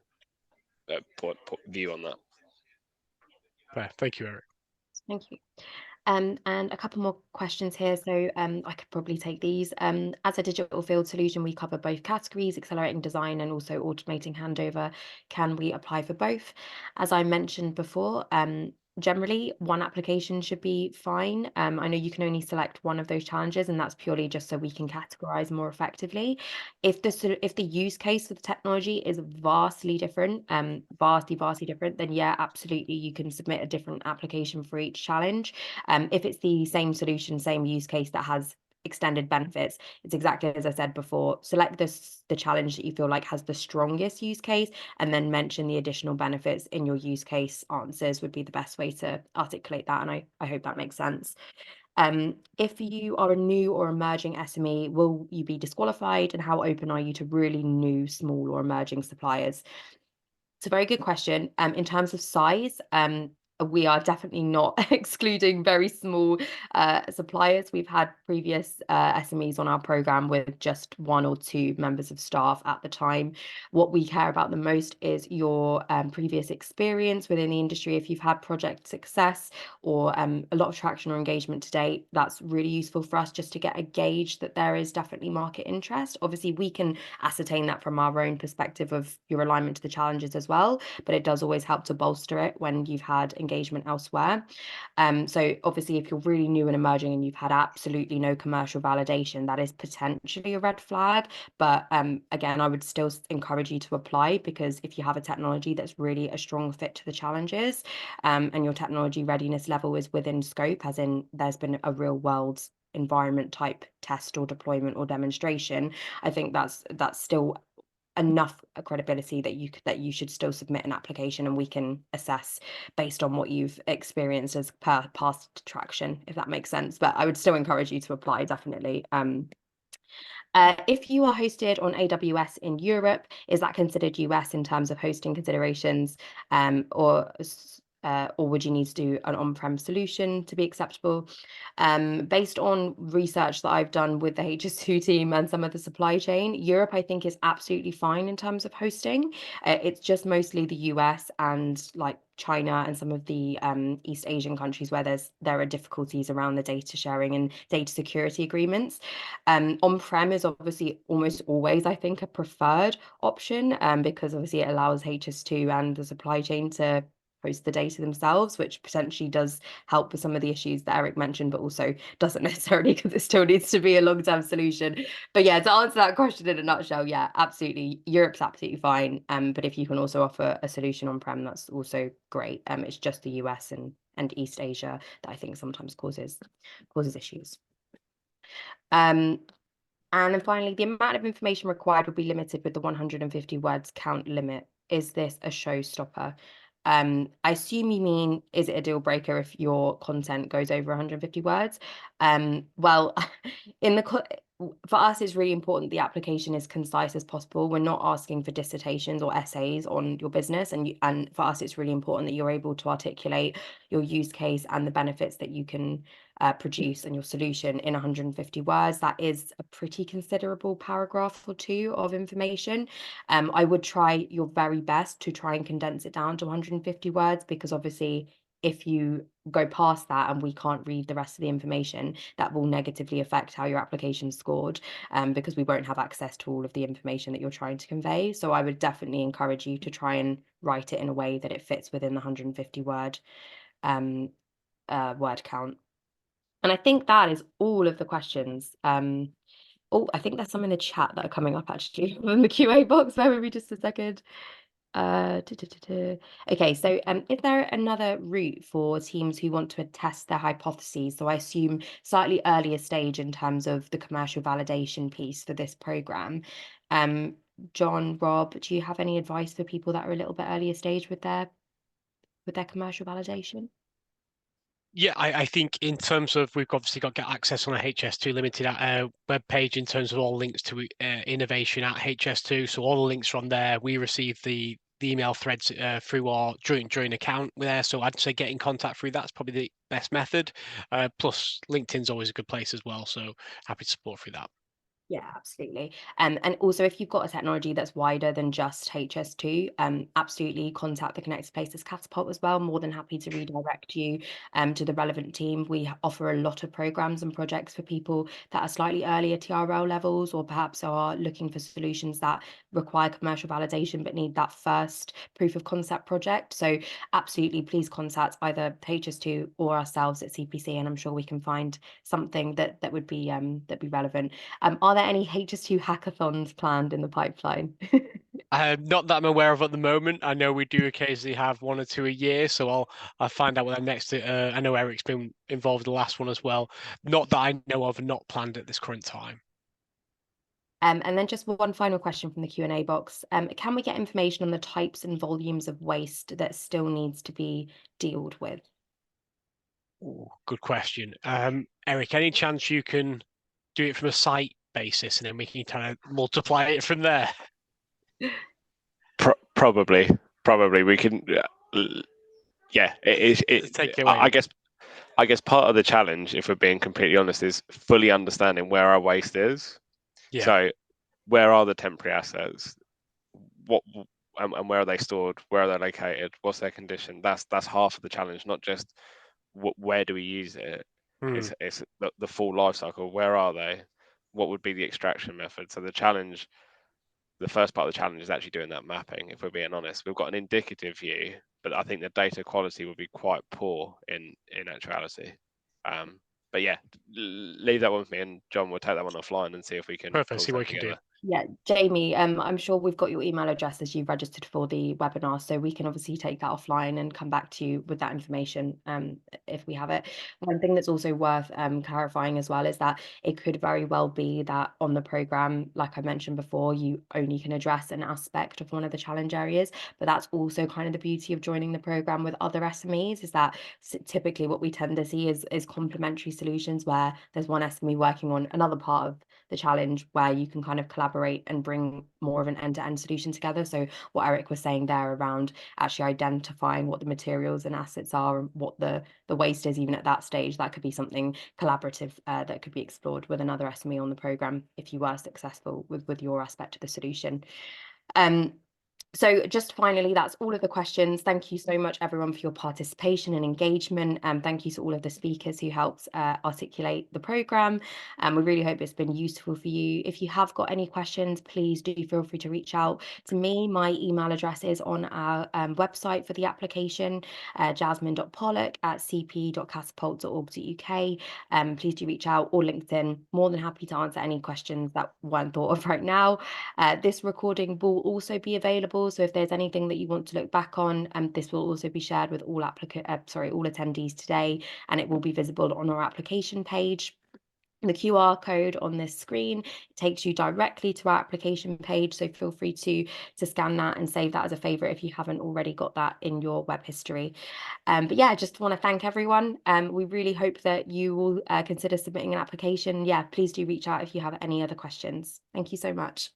view on that. Right, thank you, Eric. Thank you. And a couple more questions here. So I could probably take these. As a digital field solution, we cover both categories, accelerating design and also automating handover. Can we apply for both? As I mentioned before, generally one application should be fine. I know you can only select one of those challenges, and that's purely just so we can categorize more effectively. If the use case of the technology is vastly different, vastly different, then yeah, absolutely, you can submit a different application for each challenge. If it's the same solution, same use case that has extended benefits, it's exactly as I said before. Select the challenge that you feel like has the strongest use case, and then mention the additional benefits in your use case answers would be the best way to articulate that. And I hope that makes sense. If you are a new or emerging SME, will you be disqualified, and how open are you to really new, small or emerging suppliers? It's a very good question. In terms of size, we are definitely not excluding very small suppliers. We've had previous SMEs on our program with just 1 or 2 members of staff at the time. What we care about the most is your previous experience within the industry. If you've had project success or a lot of traction or engagement to date, that's really useful for us just to get a gauge that there is definitely market interest. Obviously, we can ascertain that from our own perspective of your alignment to the challenges as well, but it does always help to bolster it when you've had engagement engagement elsewhere. So obviously, if you're really new and emerging and you've had absolutely no commercial validation, that is potentially a red flag. But again, I would still encourage you to apply, because if you have a technology that's really a strong fit to the challenges, and your technology readiness level is within scope, as in there's been a real world environment type test or deployment or demonstration, I think that's still enough credibility that you should still submit an application, and we can assess based on what you've experienced as past traction, if that makes sense. But I would still encourage you to apply, definitely. If you are hosted on AWS in Europe, is that considered US in terms of hosting considerations, or would you need to do an on-prem solution to be acceptable? Based on research that I've done with the HS2 team and some of the supply chain, Europe, I think, is absolutely fine in terms of hosting. It's just mostly the US and like China and some of the East Asian countries where there are difficulties around the data sharing and data security agreements. On-prem is obviously almost always, I think, a preferred option, because obviously it allows HS2 and the supply chain to host the data themselves, which potentially does help with some of the issues that Eric mentioned, but also doesn't necessarily, because it still needs to be a long-term solution. But yeah, to answer that question in a nutshell, yeah, absolutely, Europe's absolutely fine. But if you can also offer a solution on-prem, that's also great. It's just the US and East Asia that I think sometimes causes issues. And then finally, the amount of information required will be limited with the 150 words count limit. Is this a showstopper? I assume you mean, is it a deal breaker if your content goes over 150 words? Well, for us, it's really important the application is concise as possible. We're not asking for dissertations or essays on your business, and for us, it's really important that you're able to articulate your use case and the benefits that you can produce and your solution in 150 words. That is a pretty considerable paragraph or two of information. I would try your very best to try and condense it down to 150 words, because obviously if you go past that and we can't read the rest of the information, that will negatively affect how your application scored, because we won't have access to all of the information that you're trying to convey. So I would definitely encourage you to try and write it in a way that it fits within the 150 word word count. And I think that is all of the questions. Oh, I think there's some in the chat that are coming up actually in the QA box. Bear with me just a second. Okay, so is there another route for teams who want to test their hypotheses? So I assume slightly earlier stage in terms of the commercial validation piece for this program. John, Rob, do you have any advice for people that are a little bit earlier stage with their commercial validation? Yeah, I think in terms of, we've obviously got get access on a HS2 limited web page in terms of all links to innovation at HS2. So all the links are on there. We receive the email threads through our joint account there. So I'd say get in contact through that's probably the best method. Plus LinkedIn's always a good place as well. So happy to support through that. Yeah, absolutely. And also, if you've got a technology that's wider than just HS2, absolutely contact the Connected Places Catapult as well. More than happy to redirect you to the relevant team. We offer a lot of programs and projects for people that are slightly earlier TRL levels, or perhaps are looking for solutions that require commercial validation but need that first proof of concept project. So absolutely, please contact either HS2 or ourselves at CPC, and I'm sure we can find something that would be relevant. Are there any HS2 hackathons planned in the pipeline? Not that I'm aware of at the moment. I know we do occasionally have 1 or 2 a year, so I'll find out what that next. I know Eric's been involved in the last one as well. Not that I know of, and not planned at this current time. And then just one final question from the Q&A box. Can we get information on the types and volumes of waste that still needs to be dealt with? Ooh, good question. Eric, any chance you can do it from a site basis and then we can kind of multiply it from there? Probably we can. Yeah, Take it away. I guess part of the challenge, if we're being completely honest, is fully understanding where our waste is. Yeah. So where are the temporary assets? And where are they stored? Where are they located? What's their condition? That's half of the challenge, not just where do we use it. It's the full life cycle. Where are they? What would be the extraction method? So the the first part of the challenge is actually doing that mapping. If we're being honest, we've got an indicative view, but I think the data quality will be quite poor in actuality. But yeah, leave that one with me, and John will take that one offline and see if we can Perfect. pull See what we something can do. together. Yeah, Jamie, I'm sure we've got your email address as you've registered for the webinar, so we can obviously take that offline and come back to you with that information if we have it. One thing that's also worth clarifying as well is that it could very well be that on the programme, like I mentioned before, you only can address an aspect of one of the challenge areas, but that's also kind of the beauty of joining the programme with other SMEs, is that typically what we tend to see is complementary solutions where there's one SME working on another part of the challenge where you can kind of collaborate and bring more of an end-to-end solution together. So what Eric was saying there around actually identifying what the materials and assets are and what the waste is, even at that stage, that could be something collaborative that could be explored with another SME on the programme if you were successful with your aspect of the solution. So just finally, that's all of the questions. Thank you so much, everyone, for your participation and engagement. Thank you to all of the speakers who helped articulate the programme. We really hope it's been useful for you. If you have got any questions, please do feel free to reach out to me. My email address is on our website for the application, jasmine.pollock@cp.catapult.org.uk. Please do reach out, or LinkedIn. More than happy to answer any questions that weren't thought of right now. This recording will also be available, so if there's anything that you want to look back on, this will also be shared with all attendees today, and it will be visible on our application page. The QR code on this screen takes you directly to our application page, so feel free to scan that and save that as a favorite if you haven't already got that in your web history. But yeah, I just want to thank everyone. We really hope that you will consider submitting an application. Yeah, please do reach out if you have any other questions. Thank you so much.